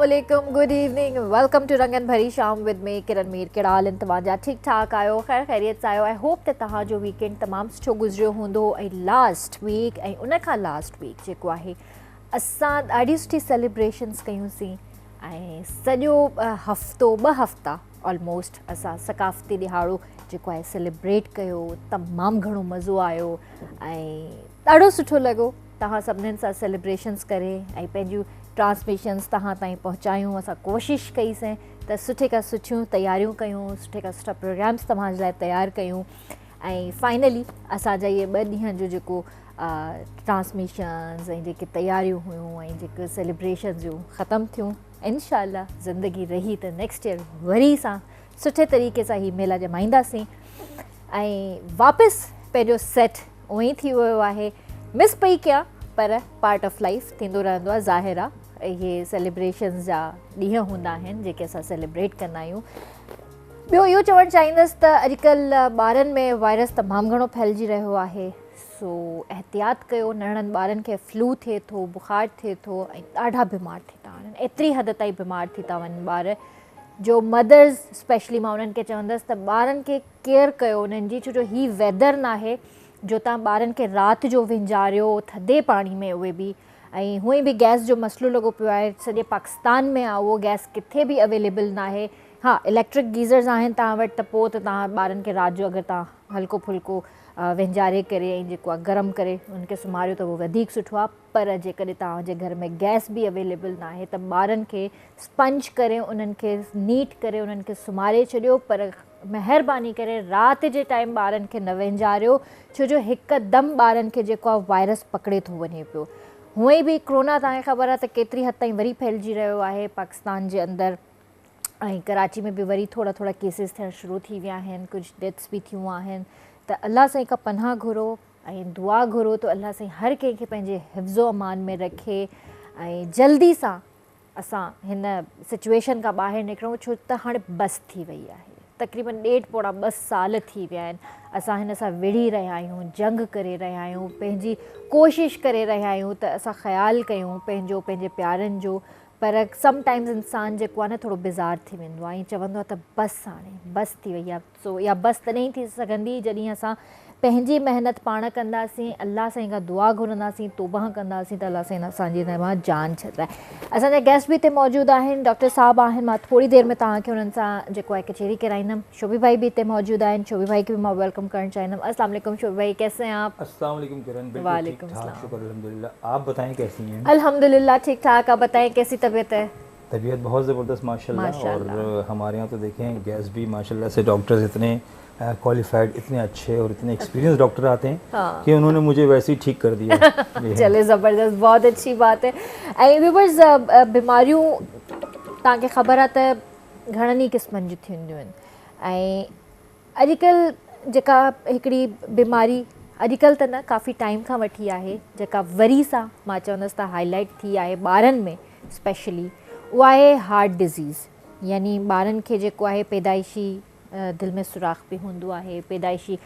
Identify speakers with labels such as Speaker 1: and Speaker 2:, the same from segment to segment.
Speaker 1: अस्सलामुअलैकुम, good evening, welcome two रंगन भरी शाम विद मी किरण मीर। कहिड़ा हाल आहिनि तव्हांजा? ठीकु ठाक आहियो? ख़ैर ख़ैरियत सां आहियो? आई होप त तव्हांजो वीकेंड तमामु सुठो गुज़रियो हूंदो। ऐं लास्ट वीक ऐं उन खां लास्ट वीक जेको आहे असां ॾाढी सुठी सेलिब्रेशन्स कयूंसीं ऐं सॼो हफ़्तो 2 हफ़्ता ऑलमोस्ट असां सकाफ़ती ॾिहाड़ो जेको आहे सेलिब्रेट कयो। तमामु घणो मज़ो आयो ऐं ॾाढो सुठो लॻो तव्हां सभिनीनि सां सेलिब्रेशन्स करे ऐं पंहिंजूं ट्रांसमिशन्स तव्हां ताईं पहुचायूं। असां कोशिशि कईसीं त सुठे खां सुठियूं तयारियूं कयूं, सुठे खां सुठा प्रोग्राम्स तव्हांजे लाइ तयारु कयूं ऐं फाइनली असांजा इहे 2 ॾींहं जो जेको ट्रांसमिशन्स ऐं जेके तयारियूं हुयूं ऐं जेके सेलिब्रेशन्स हुयूं ख़तमु थियूं। इंशाअल्लाह ज़िंदगी रही त नेक्स्ट ईयर वरी सां सुठे तरीक़े सां हीअ मेला जमाईंदासीं ऐं वापसि पंहिंजो सेट उअं ई थी वियो आहे। मिस पई कयां पर पार्ट ऑफ लाइफ थींदो रहंदो आहे। ज़ाहिर आहे इहे सेलिब्रेशन्स जा ॾींहं हूंदा आहिनि जेके असां सेलिब्रेट कंदा आहियूं। ॿियो इहो चवणु चाहींदसि त अॼुकल्ह ॿारनि में वायरस तमामु घणो फैलिजी रहियो आहे, सो एहतियात कयो। नंढड़नि ॿारनि खे फ्लू थिए थो, बुख़ारु थिए थो ऐं ॾाढा बीमार थी था वञनि, एतिरी हद ताईं बीमार थी था वञनि ॿार जो मदर्स स्पेशली मां उन्हनि खे चवंदसि त ॿारनि खे केयर कयो उन्हनि जी, छो जो हीअ वेदर न आहे जो तव्हां ॿारनि खे राति जो विञारियो थधे पाणी में। उहे बि ऐं हूअं बि गैस जो मसइलो लॻो पियो आहे, सॼे पाकिस्तान में आहे उहो गैस किथे बि अवेलेबल न आहे। हा, इलेक्ट्रिक गीज़र्स आहिनि तव्हां वटि त पोइ त तव्हां ॿारनि खे राति जो अगरि तव्हां हल्को फुल्को विञारे करे ऐं जेको आहे गरम करे उनखे सुम्हारियो त उहो वधीक सुठो आहे। पर जेकॾहिं तव्हांजे घर में गैस बि अवेलेबल न आहे त ॿारनि खे स्पंज करे उन्हनि खे नीट करे उन्हनि खे सुम्हारे छॾियो, पर महिरबानी करे राति जे टाइम ॿारनि खे न विञारियो, छो जो हिकदमि ॿारनि खे जेको आहे वायरस पकिड़े थो वञे पियो। हूअं ई बि कोरोना तव्हांखे ख़बर आहे त केतिरी हद ताईं वरी फैलिजी रहियो आहे पाकिस्तान जे अंदरि ऐं कराची में बि वरी थोरा थोरा केसिस थियणु शुरू थी विया आहिनि, कुझु डेथ्स बि थियूं आहिनि। त अल्लाह साईं खां पनाह घुरो ऐं दुआ घुरो त अल्लाह साईं हर कंहिंखे पंहिंजे हिफ़्ज़ो अमान में रखे ऐं जल्दी सां असां हिन सिचुएशन खां ॿाहिरि निकिरूं, छो त हाणे बस थी वई आहे। तक़रीबन 1.5-2 साल थी विया आहिनि असां हिन सां विढ़ी रहिया आहियूं, जंग करे रहिया आहियूं, पंहिंजी कोशिशि करे रहिया आहियूं त असां ख़्यालु कयूं पंहिंजो, पंहिंजे प्यारनि जो। पर समटाइम्स इंसानु जेको आहे न थोरो बेज़ार थी वेंदो आहे ऐं चवंदो आहे त बसि हाणे बस थी वई आहे। सो इहा बस तॾहिं थी सघंदी जॾहिं असां पंहिंजी महिनत पाण कंदासीं, अल्लाह साईं खां दुआ घुरंदासीं, तौबा कंदासीं त अल्लाह साईं असांजी मां जान छॾाए। असांजा गेस्ट बि हिते मौजूदु आहिनि, डॉक्टर साहब आहिनि। मां थोरी देरि में तव्हांखे उन्हनि सां जेको आहे कचेरी कराईंदमि। शोभी भाई भी हिते मौजूदु आहिनि, शोभी भाई खे बि मां वेलकम करणु चाहींदमि। अस्सलाम वालेकुम शोभी भाई, कैसे हैं आप?
Speaker 2: अस्सलाम वालेकुम किरण,
Speaker 1: वालेकुम
Speaker 2: ठाक, शुक्र अल्हम्दुलिल्लाह। आप बताएं कैसी हैं?
Speaker 1: अल्हम्दुलिल्लाह ठीक ठाक। आप बताएं कैसी तबीयत है?
Speaker 2: तबीयत बहुत ज़बरदस्त माशाल्लाह। और हमारे यहाँ तो देखें गैस भी माशाल्लाह से डॉक्टर्स इतने क्वालिफाइड, इतने अच्छे और इतने एक्सपीरियंस डॉक्टर आते हैं कि उन्होंने मुझे वैसे ही ठीक कर दिया।
Speaker 1: चले ज़बरदस्त, बहुत अच्छी बात है। ऐं व्यूअर्स, बीमारियूं तव्हांखे ख़बर आहे त घणनि ई क़िस्मनि जूं थींदियूं आहिनि ऐं अॼुकल्ह जेका हिकिड़ी बीमारी अॼुकल्ह त न काफ़ी टाइम खां वठी आहे जेका वरी सां मां चवंदसि त हाईलाइट थी आहे ॿारनि में स्पेशली, उहा आहे हार्ट डिज़ीज़। यानी ॿारनि खे जेको आहे पैदाइशी दिलि में सुराख़ बि हूंदो आहे, पैदाइशी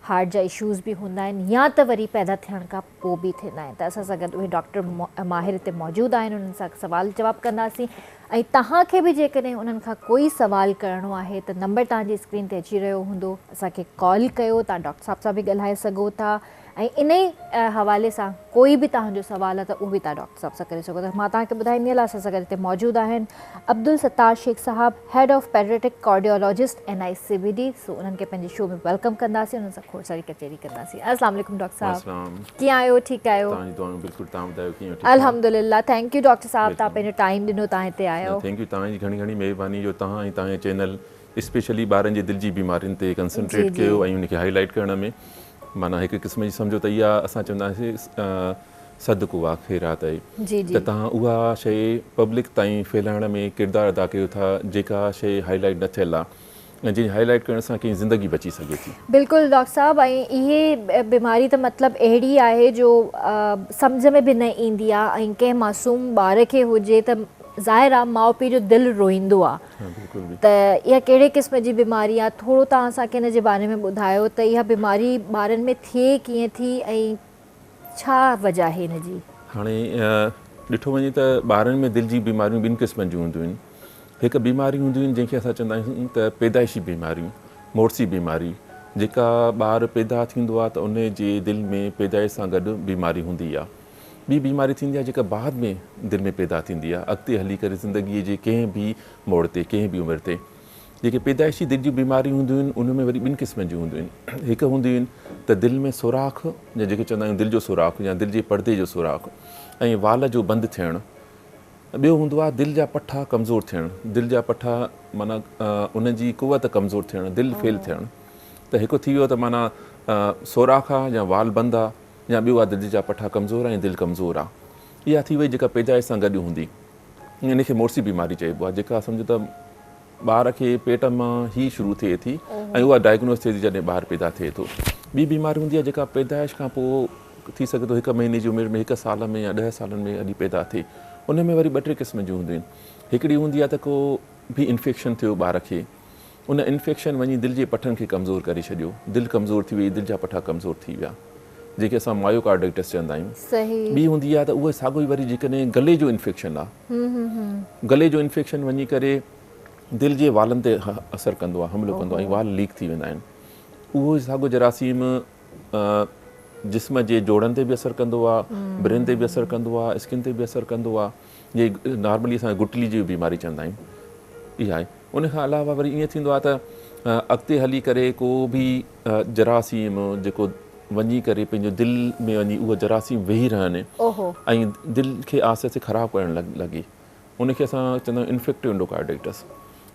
Speaker 1: हार्ट जा इशूज़ बि हूंदा आहिनि, या त वरी पैदा थियण खां पोइ बि थींदा आहिनि। त असां सां गॾु उहे डॉक्टर माहिर हिते मौजूदु आहिनि, उन्हनि सां सवाल जवाबु कंदासीं। ऐं तव्हांखे बि जेकॾहिं उन्हनि खां कोई सवाल करिणो आहे त नंबर तव्हांजी स्क्रीन ते अची रहियो हूंदो, असांखे कॉल कयो। तव्हां डॉक्टर साहब सां बि ॻाल्हाए सघो था ऐं इन ई हवाले सां कोई बि तव्हांजो सवाल आहे त उहो बि तव्हां डॉक्टर साहब सां करे सघो था। मां तव्हांखे ॿुधाईंदी हलां, असां सां गॾु हिते मौजूदु आहिनि अब्दुल सत्तार शेख साहब, हेड ऑफ पेडियाट्रिक कार्डियोलॉजिस्ट NICBD। सो उन्हनि खे पंहिंजे शो में वेलकम कंदासीं, उन्हनि सां खोड़ सारी कचेरी कंदासीं। अस्सलाम वालेकुम डॉक्टर साहब, कीअं आहियो? ठीकु आहियो? अल्हम्दुलिल्लाह, थैंक यू डॉक्टर साहब, तव्हां पंहिंजो टाइम ॾिनो, तव्हां हिते आयो।
Speaker 3: थैंक यू, तव्हांजी घणी घणी महिरबानी जो तव्हां ऐं तव्हांजे चैनल स्पेशली ॿारनि जे दिलि जी बीमारियुनि ते कंसंट्रेट कयो ऐं उनखे हाईलाइट करण में माना हिकु क़िस्म जी सम्झो त इहा असां चवंदासीं सदको आहे, ख़ैरात आहे। त तव्हां उहा शइ पब्लिक ताईं फैलाइण में किरदारु अदा कयो था जेका शइ हाईलाइट न थियल आहे ऐं जंहिं हाईलाइट करण सां कंहिं ज़िंदगी बची सघे थी।
Speaker 1: बिल्कुलु डॉक्टर साहब, ऐं इहे बीमारी त मतिलबु अहिड़ी आहे जो सम्झ में बि न ईंदी आहे ऐं कंहिं मासूम ॿार खे हुजे त ज़ाहिर आहे माउ पीउ जो दिलि रोईंदो आहे। त इहा कहिड़े क़िस्म जी बीमारी आहे, थोरो तव्हां असांखे हिन जे बारे में ॿुधायो त इहा बीमारी ॿारनि में थिए कीअं थी ऐं छा वजह आहे हिन जी?
Speaker 3: हाणे ॾिठो वञे त ॿारनि में दिलि जी बीमारियूं ॿिनि क़िस्मनि जूं हूंदियूं आहिनि। हिकु बीमारी हूंदियूं आहिनि जंहिंखे असां चवंदा आहियूं त पैदाइशी बीमारियूं, मोर्सी बीमारी, जेका ॿार पैदा थींदो आहे त उन जे दिलि में पैदाइश सां गॾु बीमारी हूंदी आहे। ॿी बीमारी थींदी आहे जेका बाद में दिलि में पैदा थींदी आहे, अॻिते हली करे ज़िंदगीअ जे कंहिं बि मोड़ ते, कंहिं बि उमिरि ते। जेके पैदाइशी दिलि जूं बीमारियूं हूंदियूं आहिनि उन में वरी ॿिनि क़िस्मनि जूं हूंदियूं आहिनि। हिकु हूंदियूं आहिनि त दिलि में सुराख, या जेके चवंदा आहियूं दिलि जो सुराख या दिलि जे पर्दे जो सुराख ऐं वाल जो बंदि थियणु। ॿियो हूंदो आहे दिलि जा पठा कमज़ोर थियणु, दिलि जा पठा माना उन जी कुवत कमज़ोर थियणु, दिलि फेल थियणु। त हिकु थी वियो त माना सोराख आहे या वाल बंदि आहे, या ॿियो आहे दिलि जा पठा कमज़ोर आहे ऐं दिलि कमज़ोर आहे। इहा थी वई जेका पैदाइश सां गॾु हूंदी, इन खे मोर्सी बीमारी चइबो आहे, जेका सम्झो त ॿार खे पेट मां ई शुरू थिए थी ऐं उहा डायग्नोस थिए थी जॾहिं ॿारु पैदा थिए थो। ॿी बीमारी हूंदी आहे जेका पैदाइश खां पोइ थी सघे थो 1 महीने जी उमिरि में, 1 साल में या 10 सालनि में अॼु पैदा थिए। उन में वरी 2-3 क़िस्म जूं हूंदियूं आहिनि। हिकिड़ी हूंदी आहे त को बि इन्फेक्शन थियो ॿार खे, उन इन्फेक्शन वञी दिलि जे पठनि खे कमज़ोर करे छॾियो, दिलि कमज़ोर थी वई, दिलि जा पठा कमज़ोर थी विया, जेके असां मायोकार्डाइटिस चवंदा आहियूं।
Speaker 1: सही।
Speaker 3: ॿी हूंदी आहे त उहा साॻियो ई वरी जेकॾहिं गले जो इन्फेक्शन आहे, गले जो इन्फेक्शन वञी करे दिलि जे वालनि ते असरु कंदो आहे, हमिलो कंदो आहे ऐं वाल लीक थी वेंदा आहिनि। उहो साॻियो जरासीम जिस्म जे जोड़नि ते बि असरु कंदो आहे, ब्रेन ते बि असरु कंदो आहे, स्किन ते बि असरु कंदो आहे। जे नॉर्मली असां गुटली जी बीमारी चवंदा आहियूं, इहा आहे। उन खां अलावा वरी ईअं थींदो आहे त अॻिते हली करे को बि जरासीम जेको वञी करे पंहिंजो दिलि में वञी उहा जरासीम वेही रहनि ऐं दिलि खे आहिस्ते आहिस्ते ख़राबु करणु लॻे, उनखे असां चवंदा आहियूं इन्फेक्टिव एंडोकार्डाइटिस।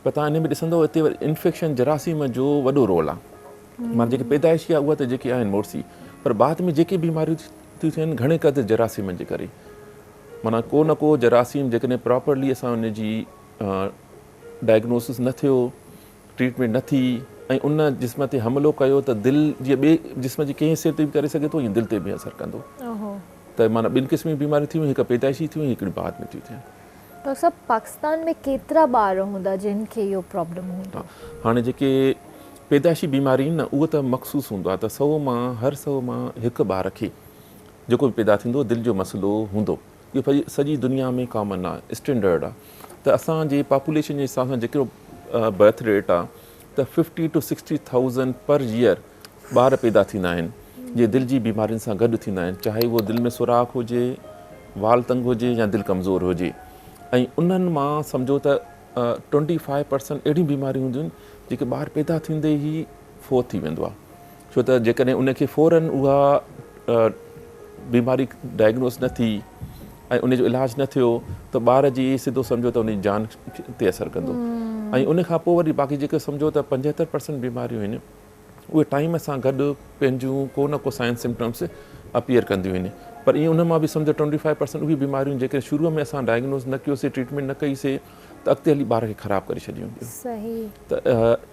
Speaker 3: पर तव्हां इन में ॾिसंदो हिते इन्फेक्शन जरासीम जो वॾो रोल आहे। माना जेके पैदाइशी आहे उहा त जेके आहिनि मोर्सी, पर बाद में जेके बीमारियूं थियूं थियनि घणे क़दुरु जरासीमनि जे करे। माना को न को जरासीम जेकॾहिं प्रॉपरली असां उन जी डायग्नोसिस न थियो, ट्रीटमेंट न थी ऐं उन जिस्म ते हमिलो कयो त दिलि जी ॿिए जिस्म जी कंहिं हिसे ते बि करे सघे थो, या दिलि ते बि असरु कंदो। त माना 2 क़िस्म जी बीमारियूं थियूं, हिकु पैदाइशी थियूं, हिकिड़ी बाद में थियूं थियनि।
Speaker 1: डॉक्टर साहब, पाकिस्तान में केतिरा ॿार हूंदा जिन खे इहो प्रॉब्लम हूंदो?
Speaker 3: हाणे जेके पैदाइशी बीमारी न उहो त मख़सूसु हूंदो आहे त 100 मां हर 100 मां हिकु ॿार खे जेको बि पैदा थींदो दिलि जो मसइलो हूंदो। इहो सॼी दुनिया में कॉमन आहे, स्टैंडर्ड आहे। त असांजे पॉपुलेशन जे हिसाब सां जेको बर्थ रेट आहे त 50 to 60,000 पर ईयर ॿार पैदा थींदा आहिनि जे दिलि जी बीमारियुनि सां गॾु थींदा आहिनि, चाहे उहो दिलि में सुराख हुजे, वाल तंग हुजे या दिलि कमज़ोर हुजे। ऐं उन्हनि मां सम्झो त 25% अहिड़ियूं बीमारियूं हूंदियूं आहिनि जेके ॿारु पैदा थींदे ई फोत थी वेंदो आहे। छो त जेकॾहिं उनखे फ़ौरन उहा बीमारी डायग्नोस न थी ऐं उनजो इलाजु न थियो त ॿार जी सिधो सम्झो त उनजी जान ते असरु कंदो। ऐं उन खां पोइ वरी बाक़ी जेके सम्झो त 75% बीमारियूं आहिनि उहे टाइम सां गॾु पंहिंजूं को न को साइन सिम्टम्स अपीयर कंदियूं आहिनि। पर ईअं उन मां बि सम्झो 25% उहे बीमारियूं जेके शुरूअ में असां डायग्नोस न कयोसीं, ट्रीटमेंट न कईसीं, त अॻिते हली ॿार खे ख़राबु करे छॾियूं।
Speaker 1: सही।
Speaker 3: त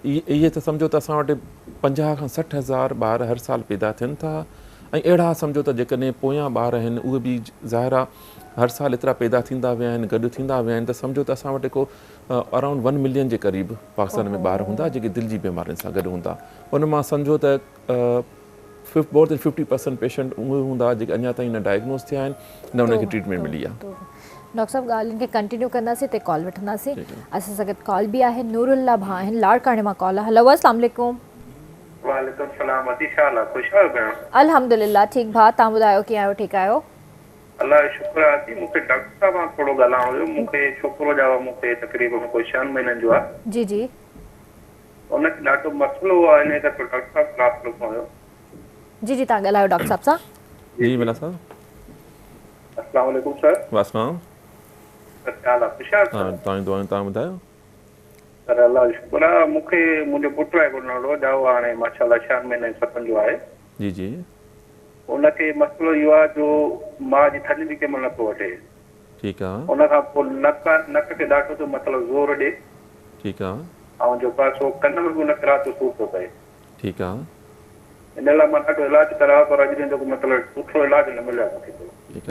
Speaker 3: इहे त सम्झो त असां वटि 50 खां 60 हज़ार ॿार हर साल पैदा थियनि था। ऐं अहिड़ा सम्झो त जेकॾहिं पोयां ॿार आहिनि उहे बि ज़ाहिर आहे हर साल एतिरा पैदा थींदा विया आहिनि, गॾु थींदा विया आहिनि, त सम्झो त असां वटि को अराउंड 1 मिलियन जे क़रीब पाकिस्तान में ॿार हूंदा जेके दिलि जी बीमारियुनि सां गॾु हूंदा। उन मां सम्झो त मोर देन 50% पेशेंट उहे हूंदा जेके अञा ताईं न डायग्नोस थिया आहिनि, न उनखे ट्रीटमेंट मिली आहे।
Speaker 1: डॉक्टर साहब, ॻाल्हियुनि खे कंटिन्यू कंदासीं, ते कॉल वठंदासीं। असां सां गॾु कॉल बि आहे, नूरुल्ला भाउ आहिनि, लाड़काणे मां कॉल आहे। हलो, अस्सलाम वालेकुम।
Speaker 4: वालेकुम सलाम। अदीशा हाल आहे? ख़ुशि आहियो भेण?
Speaker 1: अल्हम्दुलिल्लाह ठीक भाउ, तव्हां ॿुधायो कीअं आहियो? ठीकु आहियो?
Speaker 4: अल्लाह जो शुक्र आहे। जी मूंखे डॉक्टर साहब सां थोरो ॻाल्हाइणो हुयो। मूंखे छोकिरो ॼाओ, मूंखे तक़रीबन कोई 6 महीननि जो आहे।
Speaker 1: जी जी।
Speaker 4: उनखे ॾाढो मसइलो आहे, इन करे डॉक्टर साहब क्लास रखो हुयो। जी
Speaker 1: जी, तव्हां ॻाल्हायो डॉक्टर साहब सां।
Speaker 3: जी मिला साहब।
Speaker 4: अस्सलाम वालेकुम सर।
Speaker 3: वासलाम।
Speaker 4: क्या हाल आहे? ख़ुशि आहियो?
Speaker 3: हाँ, तव्हां ॿुधायो।
Speaker 4: सर अल्लाह जो शुक्र आहे। मूंखे मुंहिंजो पुटु आहे गुरनाड़ो ॼाओ, हाणे माशाल्लाह 6 महीने 7 जो आहे।
Speaker 3: जी जी।
Speaker 4: उनखे मसइलो इहो आहे जो मां जी थधि बि कंहिं महिल नथो वठे।
Speaker 3: ठीकु आहे।
Speaker 4: उन खां पोइ नक खे ॾाढो थो मतिलबु ज़ोर ॾे।
Speaker 3: ठीकु आहे।
Speaker 4: ऐं जो पासो कन में बि उनखे राति जो सूर थो पए।
Speaker 3: ठीकु आहे।
Speaker 4: इन लाइ मां ॾाढो इलाजु करायो, पर अॼु ताईं मतिलबु सुठो इलाजु न मिलियो मूंखे।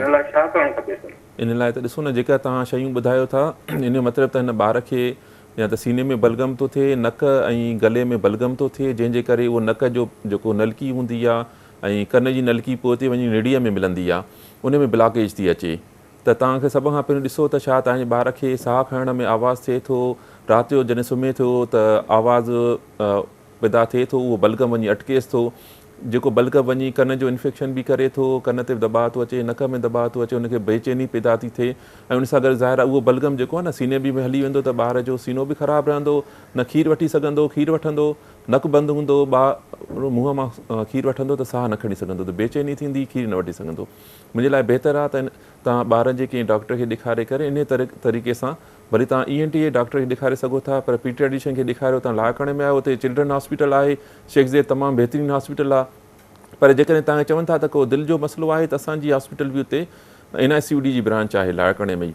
Speaker 4: इन लाइ छा करणु खपे सर?
Speaker 3: इन लाइ त ॾिसो न, जेका तव्हां शयूं ॿुधायो था इन जो मतिलबु त हिन ॿार खे या त सीने में बलगम थो थिए, नक ऐं गले में बलगम थो थिए, जंहिंजे करे उहो नक जो जेको नलकी हूंदी आहे ऐं कन जी नलकी पोइ ते वञी निड़ीअ में मिलंदी आहे, उन में ब्लॉकेज थी अचे। त तव्हांखे सभ खां पहिरियों ॾिसो त छा तव्हांजे ॿार खे साहु खणण में आवाज़ु थिए थो, राति जो जॾहिं सुम्हे थो त आवाज़ु पैदा थिए थो, उहो बलगम वञी अटकेसि थो, जेको बलगम वञी कन जो इन्फेक्शन बि करे थो, कन ते दॿाउ थो अचे, नक में दॿाउ थो अचे, उनखे बेचैनी पैदा थी थिए ऐं उन सां गॾु ज़ाहिर आहे उहो बलगम जेको आहे न सीने बि में हली वेंदो त ॿार जो सीनो बि ख़राबु रहंदो, न खीरु वठी सघंदो, खीरु वठंदो नक बंदि हूंदो, मुंहं मां खीरु वठंदो त साहु न खणी सघंदो, त बेचैनी थींदी, खीरु न वठी सघंदो। मुंहिंजे लाइ बहितरु आहे त तव्हां ॿारनि जे कंहिं डॉक्टर खे ॾेखारे करे इन तरीक़े सां वरी तव्हां ENT जे डॉक्टर खे ॾेखारे सघो था, पर पीडियाट्रिशियन खे ॾेखारियो, तव्हां लाड़काणे में आयो, हुते चिल्ड्रन हॉस्पिटल आहे, शेख ज़ैद तमामु बहितरीनु हॉस्पिटल आहे, पर जेकॾहिं तव्हांखे चवनि था त को दिलि जो मसइलो आहे त असांजी हॉस्पिटल बि हुते NICUD जी ब्रांच आहे लाड़काणे में ई,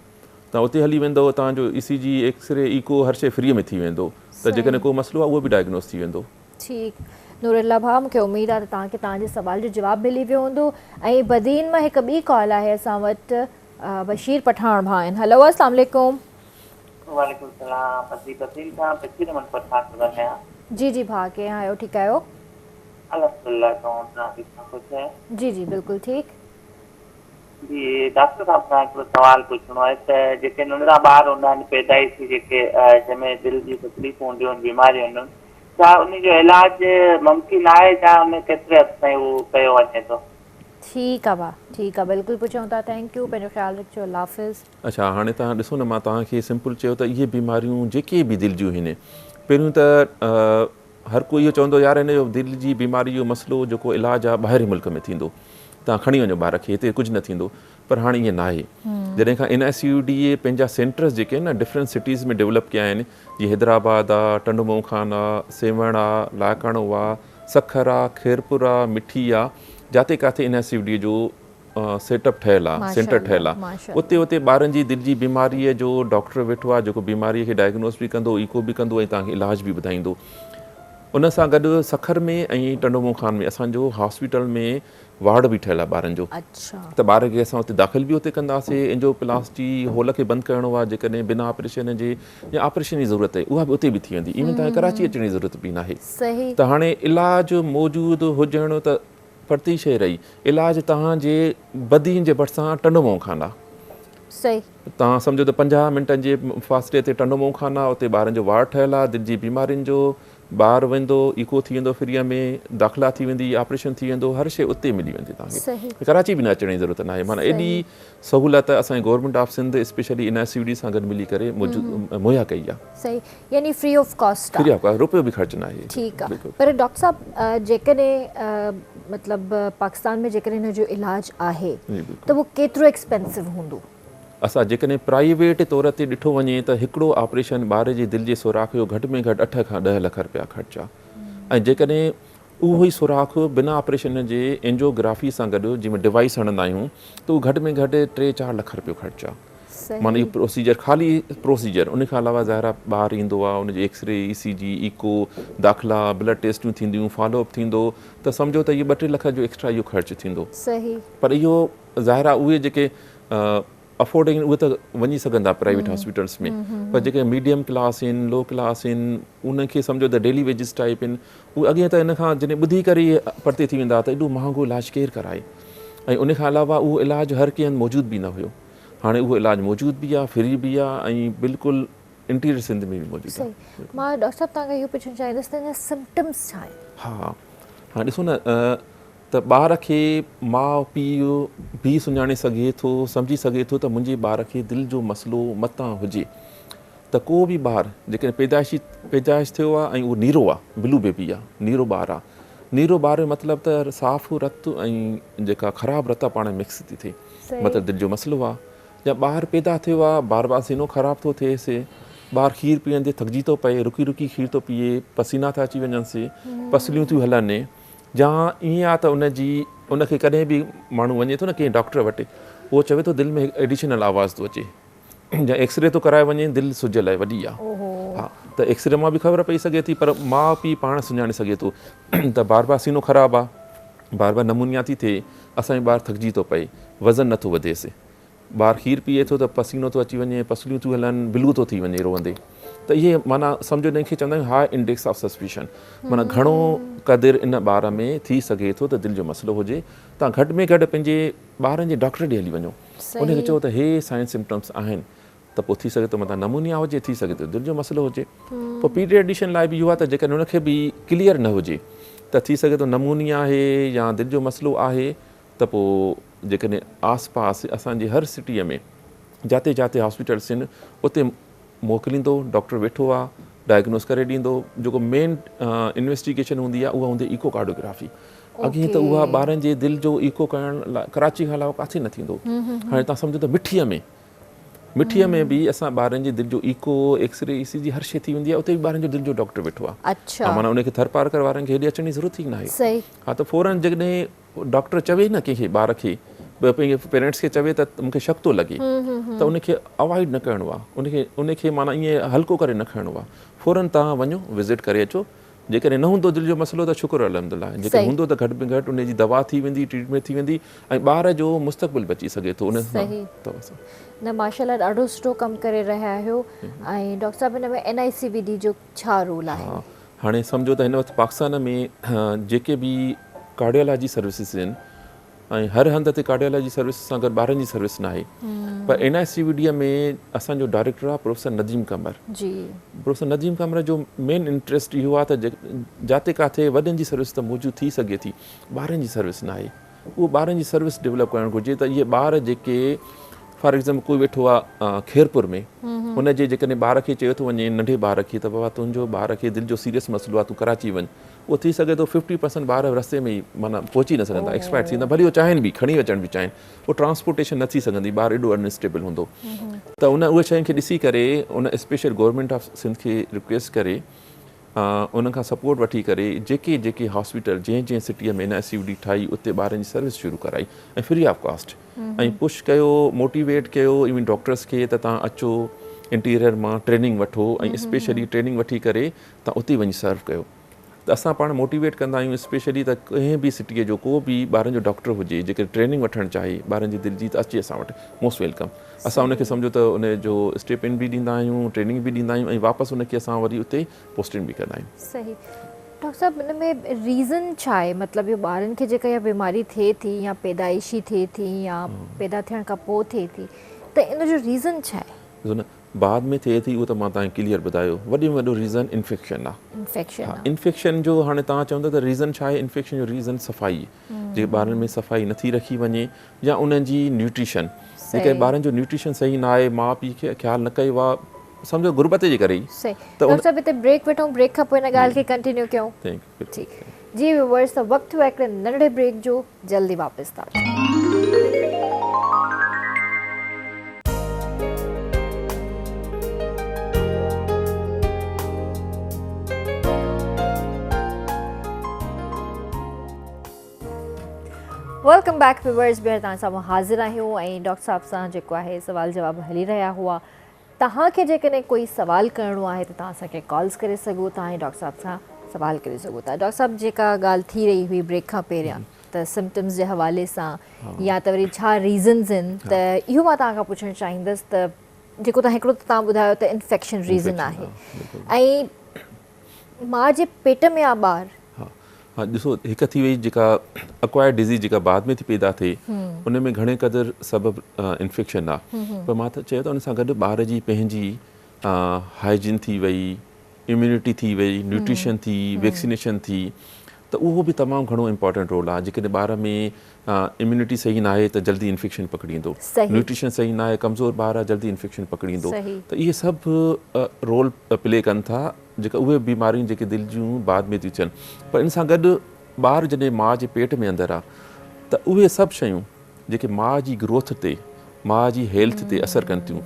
Speaker 3: तव्हां उते हली वेंदो, तव्हांजो ECG एक्सरे ईको हर शइ फ्रीअ में थी वेंदो, त जेकॾहिं को मसइलो आहे उहो बि डायग्नोस थी वेंदो।
Speaker 1: ठीकु नूरुल्लाह भाउ, मूंखे उमेदु आहे त तव्हांखे तव्हांजे सुवाल जो जवाबु मिली वियो हूंदो। ऐं बदीन मां हिकु ॿी कॉल आहे असां वटि, बशीर पठान भाउ आहिनि। हलो अस्सलाम वालेकुम।
Speaker 5: वालेकुम सलाम, बदीन खां बशीर मन पठान थो ॻाल्हायां।
Speaker 1: जी जी भाउ, कीअं आहियो? ठीकु आहियो?
Speaker 5: अल्हम्दुलिल्लाह, तव्हां कुझु है?
Speaker 1: जी जी बिल्कुलु ठीकु।
Speaker 5: जी डॉक्टर साहब खां हिकिड़ो सवाल पुछणो आहे त जेके नंढड़ा ॿार हूंदा आहिनि पैदाइशी जेके जंहिंमें दिलि जी तकलीफ़ूं हूंदियूं आहिनि, बीमारियूं आहिनि, छा उन जो इलाजु मुमकिन आहे, छा उन केतिरे हद ताईं उहो कयो वञे थो?
Speaker 1: ठीकु आहे भाउ, ठीकु आहे, बिल्कुलु पुछूं था। थैंक यू, पंहिंजो ख़्यालु रखिजो। अल्लाह हाफ़िज़।
Speaker 3: अच्छा, हाणे तव्हां ॾिसो न, मां तव्हांखे सिंपल चयो त इहे बीमारियूं जेके बि दिलि जूं आहिनि, पहिरियों त हर कोई इहो चवंदो यार हिन जो दिलि जी बीमारी जो मसइलो जेको इलाजु आहे ॿाहिरि मुल्क में थींदो, तव्हां खणी वञो ॿार खे, हिते कुझु न थींदो, पर हाणे ईअं न आहे। जॾहिं खां NICUD पंहिंजा सेंटर्स जेके आहिनि न डिफरेंट सिटीज़ में डेवलप कया आहिनि, जीअं हैदराबाद आहे, टंडमो खान आहे, सेवण आहे, लाड़काणो आहे, सखर आहे, खैरपुर आहे, मिठी आहे, जिते किथे NICUD जो सेटअप ठहियलु आहे, सेंटर ठहियलु आहे, उते उते ॿारनि जी दिलि जी बीमारीअ जो डॉक्टर वेठो आहे, जेको बीमारीअ खे डायग्नोस बि कंदो, ईको बि कंदो ऐं तव्हांखे इलाज बि ॿुधाईंदो। उन सां गॾु सखर में ऐं टंडमो खान में असांजो हॉस्पिटल में वार्ड बि ठहियलु आहे ॿारनि जो, त ॿार खे असां उते दाख़िल बि उते कंदासीं। एंजियोप्लास्टी होल खे बंदि करिणो आहे जेकॾहिं बिना ऑपरेशन जे या ऑपरेशन जी ज़रूरत आहे, उहा बि उते बि थी वेंदी, इवन तव्हांखे कराची अचण जी ज़रूरत बि न आहे। त हाणे इलाजु मौजूदु हुजणु त परती शइ रही, इलाजु तव्हांजे बदीन जे भरिसां टंडमो खान आहे,
Speaker 1: सही,
Speaker 3: तव्हां सम्झो त 50 मिंटनि जे फ़ासिले ते टंडमो खान आहे, उते ॿारनि जो वार्ड ठहियलु आहे, दिलि जी बीमारियुनि जो, ॿारु वेंदो, ईको थी वेंदो फ्रीअ में, दाख़िला थी वेंदी, ऑपरेशन थी वेंदो, हर शइ उते मिली वेंदी तव्हांखे, कराची बि न अचण जी ज़रूरत न आहे। माना एॾी सहूलियत असांजे government of Sindh specially NICUD सां गॾु मिली करे मुहैया कई आहे।
Speaker 1: सही, यानी free of cost,
Speaker 3: free of cost, रुपयो बि ख़र्च न आहे।
Speaker 1: ठीकु आहे, पर डॉक्टर साहब जेकॾहिं मतिलबु पाकिस्तान में जेकॾहिं हिन जो इलाजु आहे त उहो केतिरो एक्सपेंसिव हूंदो?
Speaker 3: असां जेकॾहिं प्राइवेट तौर ते ॾिठो वञे त हिकिड़ो ऑपरेशन ॿार जे दिलि जे सुराख जो घटि में घटि 8 खां 10 लख रुपया ख़र्चु आहे, ऐं जेकॾहिं उहो ई सुराख बिना ऑपरेशन जे एंजियोग्राफी सां गॾु जंहिंमें डिवाइस हणंदा आहियूं त उहो घटि में घटि 3-4 लख रुपयो ख़र्चु आहे। माना इहो प्रोसीजर, ख़ाली प्रोसीजर, उन खां अलावा ज़ाहिर आहे ॿारु ईंदो आहे, उनजी एक्सरे, ECG, ईको, दाख़िला, ब्लड टेस्टियूं थींदियूं, फॉलोअप थींदो, त सम्झो त इहो 2-3 लख जो एक्स्ट्रा इहो ख़र्चु थींदो।
Speaker 1: सही,
Speaker 3: पर इहो ज़ाहिर आहे उहे जेके अफोर्डिंग उहे त वञी सघंदा प्राइवेट हॉस्पिटल्स में, पर जेके मीडियम क्लास आहिनि, लो क्लास आहिनि, उनखे सम्झो त डेली वेजिस टाइप आहिनि, उहे अॻे त इन खां जॾहिं ॿुधी करे परते थी वेंदा त एॾो महांगो इलाजु केरु कराए, ऐं उन खां अलावा उहो इलाजु हर कंहिं हंधि मौजूदु बि न हुयो। हाणे उहो इलाजु मौजूदु बि आहे, फ्री बि आहे, ऐं बिल्कुलु इंटीरियर सिंध में बि मौजूदु आहे।
Speaker 1: मां डॉक्टर साहब तव्हांखे इहो पुछणु चाहींदसि त हिन सिम्पटम्स छा आहिनि?
Speaker 3: हा, हाणे ॾिसो न, त ॿार खे माउ पीउ बि सुञाणे सघे थो, सम्झी सघे थो त मुंहिंजे ॿार खे दिलि जो मसइलो मतां हुजे, त को बि ॿारु जेकॾहिं पैदाइश थियो आहे ऐं उहो नीरो आहे, ब्लू बेबी आहे, नीरो ॿारु आहे, नीरो ॿारु जो मतिलबु त साफ़ु रतु ऐं जेका ख़राबु रत पाण मिक्स थी थिए, मतिलबु दिलि जो मसइलो आहे। या ॿारु पैदा थियो आहे, बार बार सीनो ख़राबु थो थिएसि, ॿारु खीरु पीअंदे थकिजी थो पए, रुकी रुकी खीरु थो पीए, पसीना था अची वञनिसि, पसलियूं थियूं हलनि, या ईअं आहे त उनखे कॾहिं बि माण्हू वञे थो न कंहिं डॉक्टर वटि, उहो चवे थो दिलि में एडिशनल आवाज़ थो अचे, या एक्सरे थो कराए वञे, दिलि सुजियल आहे, वॾी आहे, हा, त एक्सरे मां बि ख़बर पई सघे थी, पर माउ पीउ पाण सुञाणे सघे थो त बार बार सीनो ख़राबु आहे, बार बार नमूनिया थी थिए, असांजो ॿारु थकिजी थो पए, वज़न नथो वधेसि, ॿारु खीरु पीए थो त पसीनो थो अची वञे, पसलियूं थियूं हलनि, बिलू थो थी वञे रोअंदे, त इहे माना सम्झो इनखे चवंदा आहियूं हाई इंडेक्स ऑफ सस्पिशन, माना घणो क़दुरु इन ॿार में थी सघे थो त दिलि जो मसइलो हुजे। तव्हां घटि में घटि पंहिंजे ॿारनि जे डॉक्टर ॾे हली वञो, उनखे चओ त हे साइन सिम्टम्स आहिनि त पोइ थी सघे थो मथां नमूनिया हुजे, थी सघे थो दिलि जो मसइलो हुजे। पोइ पीडियाट्रिशियन लाइ बि इहो आहे त जेकॾहिं हुनखे बि क्लियर न हुजे त थी सघे थो नमूनिया आहे या दिलि जो मसइलो आहे त पोइ जेकॾहिं आस पास असांजी हर सिटीअ में जिते जिते हॉस्पिटल्स आहिनि उते मोकिलींदो, डॉक्टर वेठो आहे, डायग्नोस करे ॾींदो। जेको मेन इन्वेस्टिगेशन हूंदी आहे उहा हूंदी इकोकार्डियोग्राफी। अॻे त उहा ॿारनि जे दिलि जो इको करण लाइ कराची खां अलावा काथे न थींदो। हाणे तव्हां सम्झो त मिठीअ में बि असां ॿारनि जे दिलि जो इको, एक्सरे, ECG हर शइ थी वेंदी आहे, उते बि ॿारनि जो दिलि जो डॉक्टर वेठो आहे।
Speaker 1: अच्छा,
Speaker 3: माना उनखे थर पार्कर वारनि खे हेॾे अचण जी ज़रूरत ई न आहे। हा, त फौरन जॾहिं डॉक्टर चवे न कंहिंखे ॿार खे, पंहिंजे पेरेंट्स खे चवे त मूंखे शक थो लॻे, त उनखे अवॉइड न करिणो आहे, उनखे माना ईअं हल्को करे न खणणो आहे। फौरन तव्हां वञो, विज़िट करे अचो। जेकॾहिं न हूंदो दिलि जो मसइलो त शुक्र अल्हम्दुलिल्लाह, जेकॾहिं हूंदो त घटि में घटि उनजी दवा थी वेंदी, ट्रीटमेंट थी वेंदी ऐं ॿार जो मुस्तक़बिल बची सघे थो उन सां।
Speaker 1: न माशाल्लाह ॾाढो सुठो कमु करे रहिया आहियो। ऐं डॉक्टर साहिब हिन में NICVD जो छा रोल आहे?
Speaker 3: हाणे सम्झो त हिन वक़्तु पाकिस्तान में जेके बि कार्डियोलॉजी सर्विसिस आहिनि ऐं हर हंधि ते कार्डियोलॉजी सर्विस सां गॾु ॿारनि जी सर्विस न आहे, पर NICVD में असांजो डायरेक्टर आहे प्रोफेसर नदीम कमर। प्रोफेसर नदीम कमर जो मेन इंट्रस्ट इहो आहे त जिते काथे वॾनि जी सर्विस त मौजूदु थी सघे थी, ॿारनि जी सर्विस न आहे। उहो ॿारनि जी सर्विस डेवलप करणु घुरिजे त इहे ॿार जेके फॉर एग्ज़ाम्पल कोई वेठो आहे खेरपुर में, हुनजे जेकॾहिं ॿार खे चयो थो वञे, नंढे ॿार खे, त बाबा तुंहिंजो ॿार खे दिलि जो सीरियस मसइलो आहे, तूं कराची वञ, उहो थी सघे थो 50% ॿार रस्ते में ई माना पहुची न सघंदा, एक्सपायर थींदा, भली उहो चाहिनि बि, खणी अचण बि चाहिनि, उहो ट्रांसपोर्टेशन न थी सघंदी, ॿार एॾो अनस्टेबल हूंदो। त उहे शयुनि खे ॾिसी करे उन स्पेशल गवर्नमेंट ऑफ सिंध खे रिक्वेस्ट करे उनखां सपोर्ट वठी करे जेके जेके हॉस्पिटल जंहिं सिटीअ में NICVD ठाही उते ॿारनि जी सर्विस शुरू कराई ऐं फ्री ऑफ कॉस्ट, ऐं पुश कयो, मोटिवेट कयो इवन डॉक्टर्स खे त तव्हां अचो इंटीरियर मां ट्रेनिंग वठो ऐं स्पेशली ट्रेनिंग वठी करे तव्हां उते वञी सर्व कयो। त असां पाण मोटिवेट कंदा आहियूं स्पेशली त कंहिं बि सिटीअ जो को बि ॿारनि जो डॉक्टर हुजे जेके ट्रेनिंग वठणु चाहे ॿारनि जी दिलि जी, त अचे असां वटि, मोस्ट वेलकम। असां उनखे सम्झो त उन जो स्टेपन बि ॾींदा आहियूं, ट्रेनिंग बि ॾींदा आहियूं ऐं वापसि उनखे असां वरी उते पोस्टिंग बि कंदा आहियूं।
Speaker 1: सही। डॉक्टर साहिब हिन में रीज़न छा आहे? मतिलबु इहो ॿारनि खे जेका इहा बीमारी थिए थी या पैदाइशी थिए थी या पैदा थियण खां पोइ थिए थी, त इन जो रीज़न छा आहे?
Speaker 3: ॾिसो न, बाद में थिए थी उहो त मां तव्हांखे क्लियर ॿुधायो, वॾे में वॾो रीज़न इन्फेक्शन आहे। इन्फेक्शन जो हाणे तव्हां चवंदा त रीज़न छा आहे? इन्फेक्शन जो रीज़न सफ़ाई, जे ॿारनि में सफ़ाई नथी रखी वञे या उन्हनि जी न्यूट्रिशन, जेके ॿारनि जो न्यूट्रिशन सही न आहे, माउ पीउ खे ख़्यालु न कयो आहे, सम्झो गुरबत जे करे ई।
Speaker 1: डॉक्टर साहिब हिते ब्रेक वठूं, ब्रेक खां पोइ हिन ॻाल्हि खे कंटिन्यू कयूं। ठीकु जी व्यूअर्स, त वक़्तु आहे हिकिड़े नंढड़े ब्रेक जो, जल्दी वापसि था अचूं। वेलकम बैक व्यूअर्स, ॿीहर तव्हां सां हाज़िर आहियूं ऐं डॉक्टर साहिब सां जेको आहे सवाल जवाब हली रहिया हुआ। तव्हांखे जेकॾहिं कोई सवाल करिणो आहे त तव्हां असांखे कॉल्स करे सघो था ऐं डॉक्टर साहिब सां सवाल करे सघो था। डॉक्टर साहिब, जेका ॻाल्हि थी रही हुई ब्रेक खां पहिरियां त सिम्टम्स जे हवाले सां या त वरी छा रीज़न्स आहिनि, त इहो मां तव्हां खां पुछणु चाहींदसि त जेको हिकिड़ो त तव्हां ॿुधायो त इन्फेक्शन रीज़न आहे, ऐं माउ जे पेट में आहे ॿारु।
Speaker 3: हा, ॾिसो, हिकु थी वई जेका अक्वायर्ड डिज़ीज़ जेका बाद में थी पैदा थिए, उन में घणे क़दुरु सबबु इन्फेक्शन आहे, पर मां त चयो त उन सां गॾु ॿार जी पंहिंजी हाइजीन थी वई, इम्यूनिटी थी वई, न्यूट्रिशन थी, वैक्सीनेशन थी, त उहो बि तमामु घणो इम्पॉर्टेंट रोल आहे। जेकॾहिं ॿार में इम्यूनिटी सही न आहे त जल्दी इन्फेक्शन पकड़ींदो, न्यूट्रिशन सही न आहे, कमज़ोर ॿार आहे, जल्दी इन्फेक्शन पकड़ींदो, त इहे सभु रोल प्ले कनि था, जेका उहे बीमारियूं जेके दिलि जूं बाद में थियूं थियनि। पर इन सां गॾु ॿारु जॾहिं माउ जे पेट में अंदरि आहे त उहे सभु शयूं जेके माउ जी ग्रोथ ते, माउ जी हेल्थ ते असरु कनि थियूं,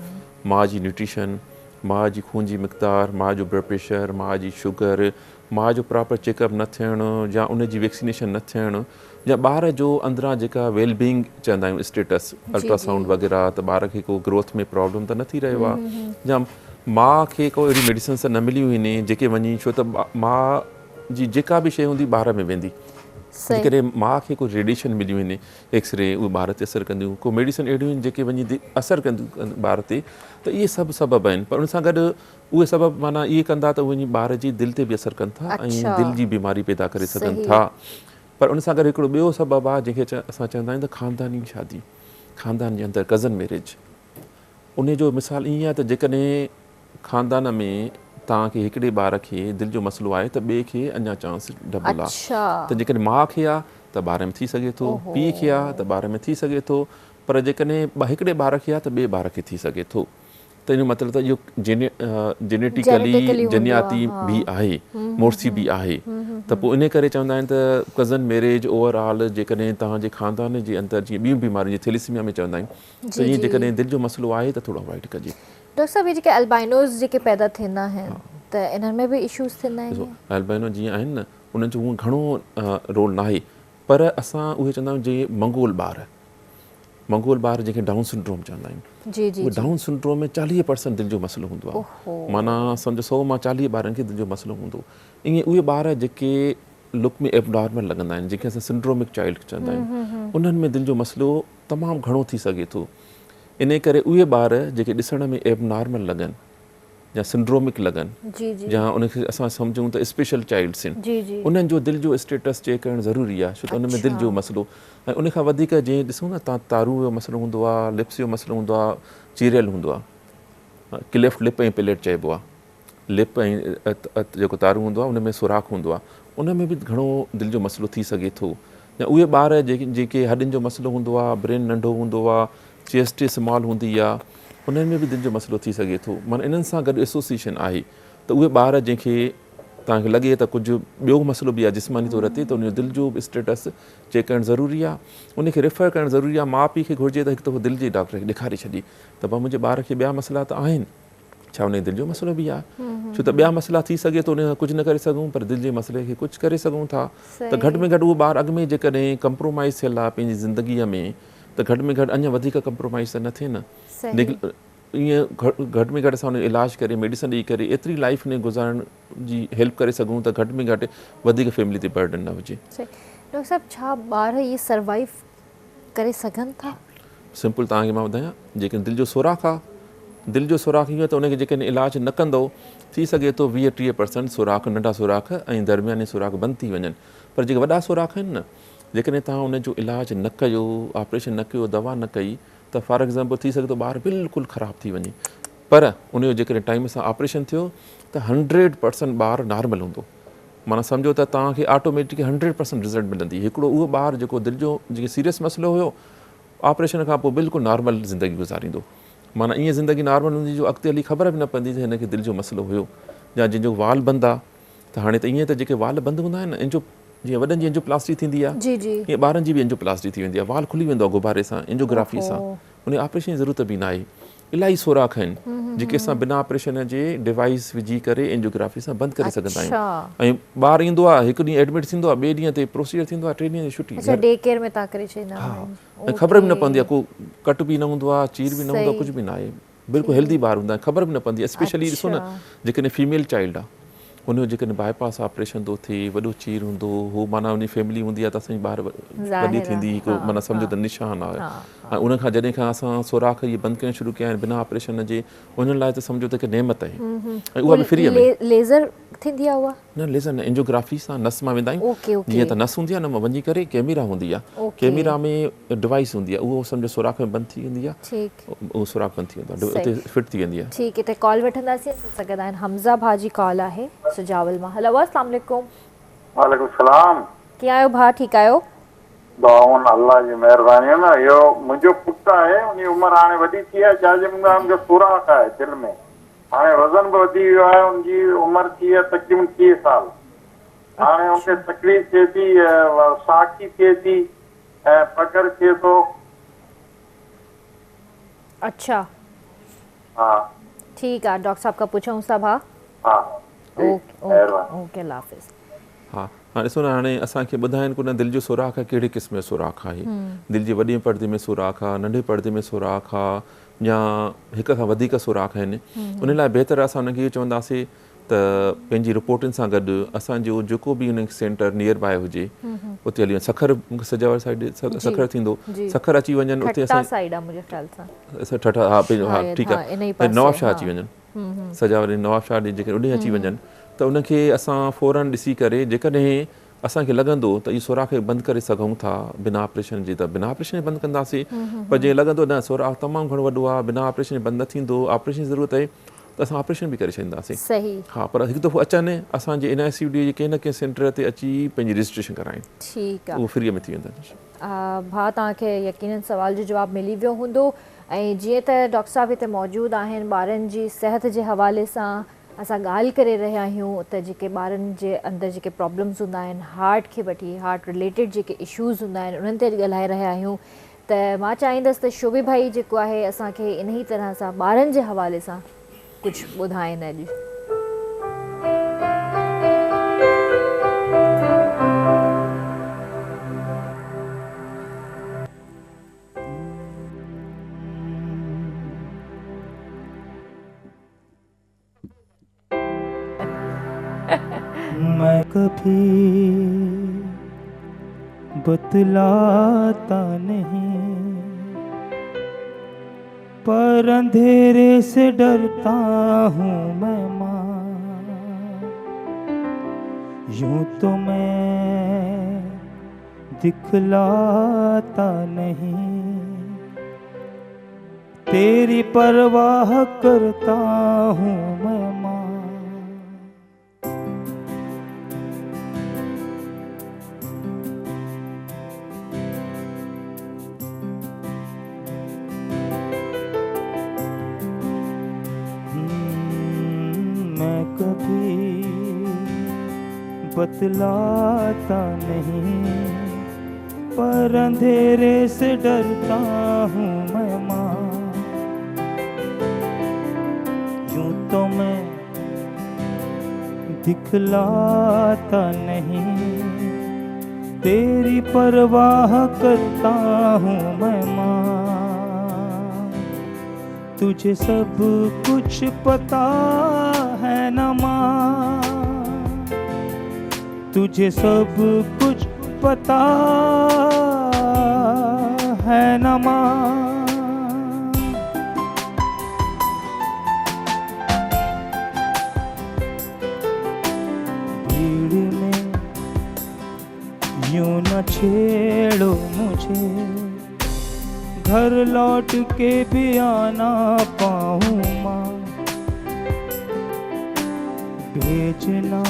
Speaker 3: माउ जी न्यूट्रिशन, माउ जी खून जी मिक़दार, माउ जो ब्लड प्रेशर, माउ जी शुगर, माउ जो प्रॉपर चेकअप न थियणु या उन जी वैक्सीनेशन न थियणु, या ॿार जो अंदरां जेका वेलबींग चवंदा आहियूं स्टेटस, अल्ट्रासाउंड वग़ैरह, त ॿार खे को ग्रोथ में प्रॉब्लम त न थी रहियो आहे, या माउ खे को अहिड़ी मेडिसिन्स न मिलियूं आहिनि जेके वञी, छो त माउ जी जेका बि शइ हूंदी ॿार में वेंदी, जेकॾहिं माउ खे कोई रेडिएशन मिलियूं आहिनि, एक्सरे, उहे ॿार ते असरु कंदियूं, को मेडिसिन अहिड़ियूं आहिनि जेके वञी असरु कंदियूं ॿार ते, त इहे सभु सबबु आहिनि। पर उन सां गॾु उहे सबबु माना इहे कंदा त वञी ॿार जी दिलि ते बि असरु कनि था ऐं दिलि जी बीमारी पैदा करे सघनि था। पर उन सां गॾु हिकिड़ो ॿियो सबबु आहे जंहिंखे असां चवंदा आहियूं त ख़ानदानी शादी। ख़ानदान जे अंदरि कज़न मैरिज, उन जो मिसाल ईअं आहे त जेकॾहिं ख़ानदान में तव्हांखे हिकिड़े ॿार खे दिलि जो मसइलो आहे त ॿिए खे अञा चांस डबल आहे। त जेकॾहिं माउ खे आहे त ॿार में थी सघे थो, पीउ खे आहे त ॿार में थी सघे थो, पर जेकॾहिं हिकिड़े ॿार खे आहे त ॿिए ॿार खे थी सघे थो। त इन जो मतिलबु त इहो जेनेटिकली जनियाती बि आहे, मोर्सी बि आहे। त पोइ इन करे चवंदा आहिनि त कज़न मैरिज ओवरऑल जेकॾहिं तव्हांजे ख़ानदान जे अंदरि जीअं ॿियूं बीमारियूं जीअं थैलेसीमिया में चवंदा आहियूं, त ईअं जेकॾहिं दिलि जो मसइलो आहे त थोरो अवॉइड कजे।
Speaker 1: डॉक्टर साहब, ये जेके अल्बाइनोस जेके पैदा थींदा आहिनि त इन्हनि में बि इश्यूज़ थींदा आहिनि?
Speaker 3: अल्बाइनो जीअं आहिनि न, उन्हनि जो हूअं घणो रोल न आहे, पर असां उहे चवंदा आहियूं जीअं मंगोल ॿार जंहिंखे डाउन सिंड्रोम चवंदा आहियूं, उहे डाउन सिंड्रोम में 40% दिलि जो मसइलो हूंदो आहे। माना सम्झो 100 मां 40 ॿारनि खे दिलि जो मसइलो हूंदो। ईअं उहे ॿार जेके लुक में एबनॉर्मल लॻंदा आहिनि, जंहिंखे असां सिंड्रोमिक चाइल्ड चवंदा आहियूं, उन्हनि में दिलि जो मसइलो तमामु घणो थी सघे थो। इन करे उहे ॿार जेके ॾिसण में एबनॉर्मल लॻनि या सिंड्रोमिक लॻनि, या उनखे असां सम्झूं त स्पेशल चाइल्ड्स आहिनि, उन्हनि जो दिलि जो स्टेटस चेक करणु ज़रूरी आहे, छो त उन में दिलि जो मसइलो। ऐं उनखां वधीक जीअं ॾिसूं न तव्हां तारू जो मसइलो हूंदो आहे, लिप्स जो मसइलो हूंदो आहे, चीरियल हूंदो आहे, क्लेफ्ट लिप ऐं पैलेट चइबो आहे। लिप ऐं जेको तारू हूंदो आहे उन में सुराख हूंदो आहे, उन में बि घणो दिलि जो मसइलो थी सघे थो। या उहे ॿार जेके हॾियुनि जो मसइलो हूंदो आहे, ब्रेन नंढो हूंदो आहे, चेस्ट स्मॉल हूंदी आहे, उन्हनि में बि दिलि जो मसइलो थी सघे थो। माना इन्हनि सां गॾु एसोसिएशन आहे। त उहे ॿार जंहिंखे तव्हांखे लॻे त कुझु ॿियो मसइलो बि आहे जिस्मानी तौर ते, त उनजो दिलि जो स्टेटस चेक करणु ज़रूरी आहे, उनखे रेफर करणु ज़रूरी आहे। माउ पीउ खे घुरिजे त हिकु दफ़ो दिलि जे डॉक्टर खे ॾेखारे छॾी त भाउ मुंहिंजे ॿार खे ॿिया मसइला त आहिनि, छा उनजे दिलि जो मसइलो बि आहे, छो त ॿिया मसइला थी सघे थो उन सां कुझु न करे सघूं, पर दिलि जे मसइले खे कुझु करे सघूं था। त घटि में घटि उहो ॿार अॻु में जेकॾहिं कंप्रोमाइज़ थियल आहे पंहिंजी ज़िंदगीअ में, त घटि में घटि अञा वधीक कंप्रोमाइज़ त न थिए न। ईअं घटि में घटि असां हुन इलाज करे, मेडिसन ॾेई करे एतिरी लाइफ ने गुज़ारण जी हेल्प करे सघूं त घटि में घटि वधीक फैमिली ते बर्डन न हुजे।
Speaker 1: डॉक्टर साहब, छा ॿार ये सर्वाइव करे सघनि था?
Speaker 3: सिंपल तव्हांखे मां ॿुधायां, जेकॾहिं दिलि जो सुराख आहे, दिलि जो सुराख ईअं त उनखे जेकॾहिं इलाज न कंदो, थी सघे थो 20-30% सुराख, नंढा सुराख ऐं दरमियानी सुराख बंदि थी वञनि। पर जेके वॾा सुराख आहिनि न, जेकॾहिं तव्हां उनजो इलाज न कयो, ऑपरेशन न कयो, दवा न कई, त फॉर एग्ज़ाम्पल थी सघे थो ॿारु बिल्कुलु ख़राबु थी वञे। पर उनजो जेकॾहिं टाइम सां ऑपरेशन थियो त 100% ॿारु नॉर्मल हूंदो। माना सम्झो त तव्हांखे ऑटोमेटिकली 100% रिज़ल्ट मिलंदी। हिकिड़ो उहो ॿारु जेको दिलि जो जेके सीरियस मसइलो हुयो, ऑपरेशन खां पोइ बिल्कुलु नॉर्मल ज़िंदगी गुज़ारींदो। माना ईअं ज़िंदगी नॉर्मल हूंदी जो अॻिते हली ख़बर बि न पवंदी त हिनखे दिलि जो मसइलो हुयो। या जंहिंजो वाल बंदि आहे, त हाणे त ईअं त जेके वाल बंदि हूंदा आहिनि न, जीअं वॾनि जी एंजियोप्लास्टी थींदी आहे, ईअं ॿारनि जी बि एंजियोप्लास्टी थी वेंदी आहे, वाल खुली वेंदो आहे गुब्बारे सां, एंजियोग्राफी सां। उन ऑपरेशन जी ज़रूरत बि न आहे। इलाही सुराख आहिनि जेके असां बिना ऑपरेशन जे डिवाइस विझी करे एंजियोग्राफी सां बंदि करे सघंदा आहियूं। ऐं ॿारु ईंदो आहे, हिकु ॾींहुं एडमिट थींदो आहे, ॿिए ॾींहं ते प्रोसीजर थींदो आहे, 3 ॾींहं जी छुटी।
Speaker 1: डे केयर में तव्हां करे छॾींदा आहियो।
Speaker 3: ऐं ख़बर बि न पवंदी आहे, को कट बि न हूंदो आहे, चीर बि न हूंदो आहे, कुझु बि न आहे, बिल्कुलु हेल्दी ॿार हूंदा आहिनि, ख़बर बि न पवंदी आहे। स्पेशली ॾिसो न, जेकॾहिं फीमेल चाइल्ड आहे, हुनजो जेकॾहिं बाईपास ऑपरेशन थो थिए, वॾो चीर हूंदो हो, माना उन फैमिली हूंदी आहे त असांजी ॿार वॾी थींदी, हिकु माना सम्झो त निशान आहे। ऐं उनखां जॾहिं खां असां सुराख इहे बंदि करणु शुरू कया आहिनि बिना ऑपरेशन जे, उन्हनि लाइ त सम्झो त हिकु नेमत आहे। ऐं उहा बि फ्री में।
Speaker 1: लेज़र थींदी आहे उहा? न,
Speaker 3: लेज़र न, एंजियोग्राफी सां नस मां वेंदा आहियूं। जीअं त नस हूंदी आहे न, मां वञी करे कैमरा हूंदी आहे, कैमरा में डिवाइस हूंदी आहे, उहो सम्झो सुराख में बंदि थी वेंदी आहे, उहो सुराख बंदि थी वेंदो आहे, उते फिट थी वेंदी आहे।
Speaker 1: ठीकु है, त कॉल वठंदासीं सघंदा आहिनि। हमज़ा भाउ जी कॉल आहे सुजावल मां। हेलो, अस्सलाम वालेकुम।
Speaker 6: वालेकुम सलाम।
Speaker 1: कीअं आहियो भाउ? ठीकु आहियो?
Speaker 6: दुआऊं अल्लाह जी महिरबानी आहे न। इहो मुंहिंजो पुटु आहे, उनजी उमिरि हाणे वॾी थी आहे, छाजे मुंहिंजो सुराख आहे दिलि में, हाणे वज़न बि वधी वियो आहे, उनजी उमिरि थी आहे तक़रीबन 30 साल। हाणे उनखे तकलीफ़ थिए थी, साखी थिए थी ऐं पगर थिए थो।
Speaker 1: अच्छा,
Speaker 6: हा
Speaker 1: ठीकु आहे, डॉक्टर साहब खां पुछूं था भाउ।
Speaker 6: हा,
Speaker 1: ओके, अल्लाह हाफ़िज़।
Speaker 3: हा, हाणे ॾिसो न, हाणे असांखे ॿुधाइनि कोन दिलि जो सुराख कहिड़े क़िस्म जो सुराख आहे। दिलि जे वॾे पर्दे में सुराख आहे, नंढे पर्दे में सुराख आहे, या हिक खां वधीक सुराख आहिनि। उन लाइ बहितर असां हुनखे इहो चवंदासीं त पंहिंजी रिपोर्टुनि सां गॾु असांजो जेको बि हुन सेंटर नियर बाय हुजे उते हली वञनि। सखर सजावर साइड सखर थींदो, सखर अची वञनि उते असां ठीकु आहे, नवाबशाह अची वञनि, सजावर नवाबशाह जेके उॾे अची वञनि, त उनखे असां फ़ौरन ॾिसी करे जेकॾहिं असांखे लॻंदो त इहो सुराख़ खे बंदि करे सघूं था बिना ऑपरेशन जे, त बिना ऑपरेशन बंदि कंदासीं। पर जीअं लॻंदो न सुराख़ तमामु घणो वॾो आहे, बिना ऑपरेशन बंदि न थींदो, ऑपरेशन जी ज़रूरत आहे त असां ऑपरेशन बि करे छॾींदासीं।
Speaker 1: सही।
Speaker 3: हा, पर हिकु दफ़ो अचनि असांजे NICUD जे कंहिं न कंहिं सेंटर ते अची पंहिंजी रजिस्ट्रेशन कराइनि,
Speaker 1: ठीकु आहे,
Speaker 3: उहो फ्रीअ में थी वेंदा।
Speaker 1: भाउ तव्हांखे यकीनन सवाल जो जवाबु मिली वियो हूंदो। ऐं जीअं त डॉक्टर साहब हिते मौजूदु आहिनि, ॿारनि जी सिहत जे हवाले सां असां ॻाल्हि करे रहिया आहियूं त जेके ॿारनि जे अंदरि जेके प्रॉब्लम्स हूंदा आहिनि हार्ट खे वठी, हार्ट रिलेटेड जेके इशूज़ हूंदा आहिनि उन्हनि ते ॻाल्हाए रहिया आहियूं। त मां चाहींदसि त शोबे भाई जेको आहे असांखे इन ई तरह सां ॿारनि जे हवाले सां कुझु ॿुधाइनि अॼु।
Speaker 2: मैं कभी बतलाता नहीं, पर अंधेरे से डरता हूँ मैं माँ। यूं तो मैं दिखलाता नहीं, तेरी परवाह करता हूँ मैं माँ। मैं कभी बतलाता नहीं, पर अंधेरे से डरता हूँ मैं माँ। यूं तो मैं दिखलाता नहीं, तेरी परवाह करता हूँ मैं माँ। तुझे सब कुछ पता है न माँ, तुझे सब कुछ पता है न माँ। भीड़ में यूं न छेड़ो मुझे, घर लौट के भी आना पाऊँ माँ। भेजना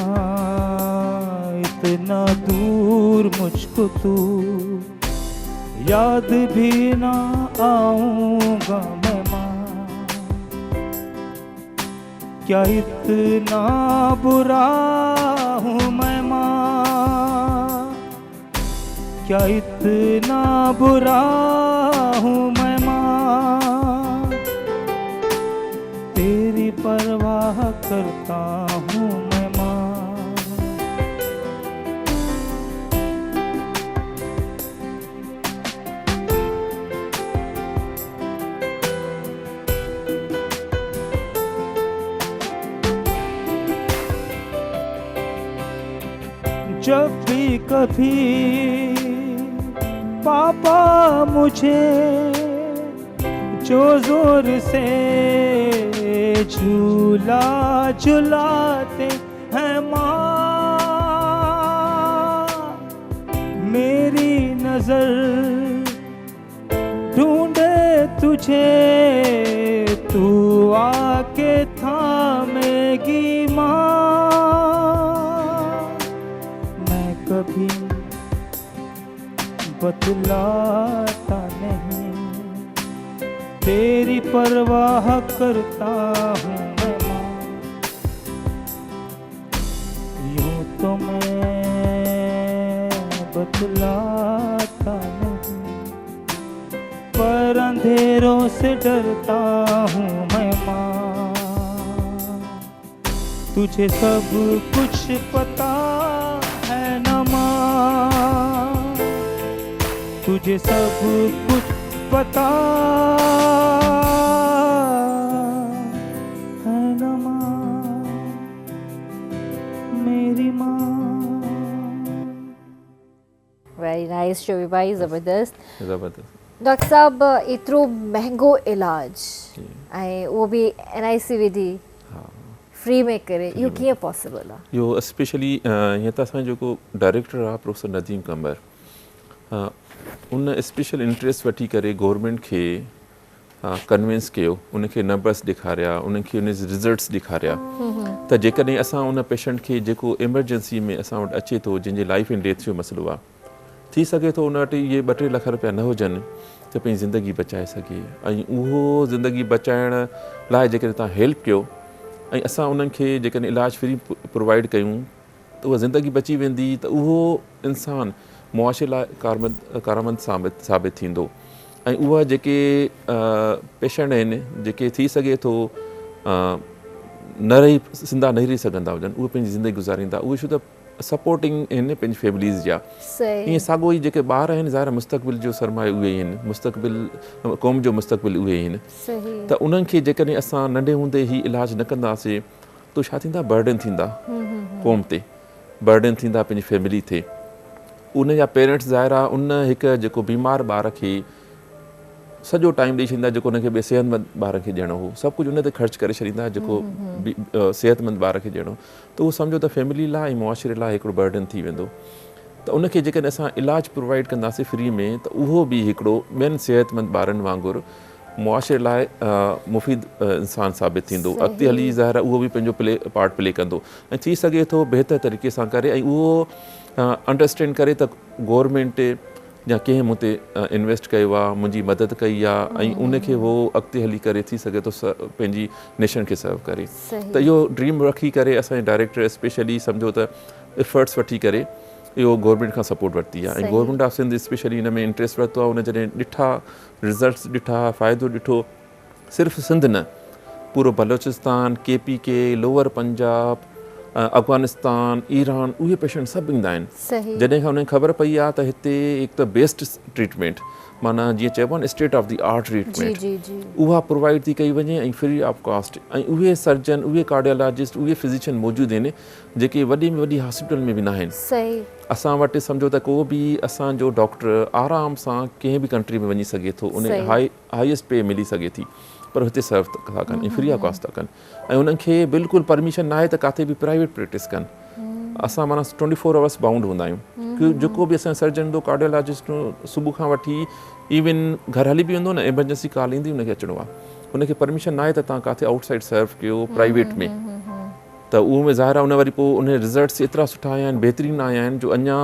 Speaker 2: इतना दूर मुझको तू, याद भी ना आऊँगा मैं माँ। क्या इतना बुरा हूँ मैं माँ, क्या इतना बुरा हूँ मैं माँ। तेरी परवाह करता हूँ मैं माँ। जब भी कभी पापा मुझे जो जोर से झूला झुलाते हैं माँ, मेरी नजर ढूंढे तुझे, तू आके थामेगी माँ। मैं कभी बतलाता नहीं, तेरी परवाह करता हूँ मैं माँ। यूं तो मैं बतलाता नहीं, पर अंधेरों से डरता हूँ मैं माँ। तुझे सब कुछ पता है न माँ, तुझे सब कुछ पता है न माँ, मेरी माँ।
Speaker 1: वेरी नाइस शोबी भाई, ज़बरदस्त।
Speaker 3: ज़बरदस्त।
Speaker 1: डॉक्टर साहब एतिरो महांगो इलाज ऐं उहो बि NICUD फ्री में करे, इहो कीअं पॉसिबल आहे?
Speaker 3: इहो स्पेशली हीअं त असांजो जेको डायरेक्टर आहे प्रोफेसर नदीम कमर, उन स्पेशल इंट्रस्ट वठी करे गवर्नमेंट खे कन्विंस कयो, उनखे नंबर्स ॾेखारिया, उनखे उन रिज़ल्ट्स ॾेखारिया त जेकॾहिं असां उन पेशेंट खे जेको एमरजेंसी में असां वटि अचे थो, जंहिंजे लाइफ एंड डेथ जो मसइलो आहे, थी सघे थो उन वटि इहे 2-3 लख रुपया न हुजनि त पंहिंजी ज़िंदगी बचाए सघे, ऐं उहो ज़िंदगी बचाइण लाइ जेकॾहिं तव्हां हेल्प कयो ऐं असां उन्हनि खे जेकॾहिं इलाज फ्री प्रोवाइड कयूं त उहा ज़िंदगी बची वेंदी, त उहो इंसानु मुआशरे लाइ कारमंद साबित थींदो। ऐं उहा जेके पेशेंट आहिनि जेके थी सघे थो ज़िंदा न रही सघंदा हुजनि, उहे पंहिंजी ज़िंदगी गुज़ारींदा, उहे छो त सपोर्टिंग आहिनि पंहिंजी फैमिलीज़ जा। ईअं साॻियो ई जेके ॿार आहिनि ज़ाहिर मुस्तक़बिल जो सरमायो उहे ई आहिनि, मुस्तक़बिल क़ौम जो मुस्तक़बिल उहे ई आहिनि। त उन्हनि खे जेकॾहिं असां नंढे हूंदे ई इलाजु न कंदासीं त छा थींदा, बर्डन थींदा क़ौम ते, बर्डन थींदा पंहिंजी फैमिली ते। उन जा पेरेंट्स ज़ाहिर आहे उन हिकु जेको बीमार ॿार खे सॼो टाइम ॾेई छॾींदा जेको हुनखे ॿिए सेहतमंद ॿार खे ॾियणो हो, सभु कुझु उन ते ख़र्च करे छॾींदा जेको सेहतमंद ॿार खे ॾियणो, त उहो सम्झो त फैमिली लाइ ऐं मुआशरे लाइ हिकिड़ो बर्डन थी वेंदो। त उनखे जेकॾहिं असां इलाजु प्रोवाइड कंदासीं फ्री में, त उहो बि हिकिड़ो ॿियनि सेहतमंद ॿारनि वांगुरु मुआशरे लाइ मुफ़ीद इंसानु साबित थींदो। अॻिते हली ज़ाहिर उहो बि पंहिंजो पार्ट प्ले कंदो ऐं थी सघे थो बहितर तरीक़े सां करे, ऐं उहो अंडरस्टैंड करे त गवर्नमेंट या कंहिं मूं ते इन्वेस्ट कयो आहे, मुंहिंजी मदद कई आहे, ऐं उनखे उहो अॻिते हली करे थी सघे थो पंहिंजी नेशन खे सर्व करे। त इहो ड्रीम रखी करे असांजे डायरेक्टर स्पेशली सम्झो त एफर्ट्स वठी करे इहो गवर्नमेंट खां सपोर्ट वरिती आहे, ऐं गवर्नमेंट ऑफ सिंध स्पेशली हिन में इंट्रस्ट वरितो आहे। उन जॾहिं ॾिठा रिज़ल्ट्स ॾिठा, फ़ाइदो ॾिठो, सिर्फ़ु सिंध न, पूरो Balochistan, KPK, lower Punjab, Afghanistan, Iran, उहे पेशेंट सभु ईंदा आहिनि। जॾहिं खां उन्हनि ख़बर पई आहे त हिते हिकु त बेस्ट ट्रीटमेंट, माना जीअं चइबो आहे न state of the art treatment, उहा प्रोवाइड थी कई वञे ऐं फ्री ऑफ कॉस्ट, ऐं उहे सर्जन, उहे कार्डियोलॉजिस्ट, उहे फिज़िशियन मौजूदु आहिनि जेके वॾी में वॾी हॉस्पिटल में बि न आहिनि। असां वटि सम्झो त को बि असांजो डॉक्टर आराम सां कंहिं बि कंट्री में वञी सघे थो, उन हाईएस्ट पे मिली सघे थी, पर हिते सर्व था कनि ऐं फ्री ऑफ कॉस्ट था कनि, ऐं उन्हनि खे बिल्कुलु परमिशन न आहे त किथे बि प्राइवेट प्रैक्टिस कनि। असां माना 24 आवर्स बाउंड हूंदा आहियूं कि जेको बि असांजो सर्जन हूंदो, कार्डियोलॉजिस्ट सुबुह खां वठी इवन घर हली बि वेंदो न, एमरजेंसी कॉल ईंदी उनखे अचिणो आहे, उनखे परमिशन न आहे त तव्हां किथे आउटसाइड सर्व कयो प्राइवेट में। त उहो में ज़ाहिर आहे उन वरी पोइ उन रिज़ल्ट्स एतिरा सुठा आया आहिनि, बहितरीनु आया आहिनि, जो अञा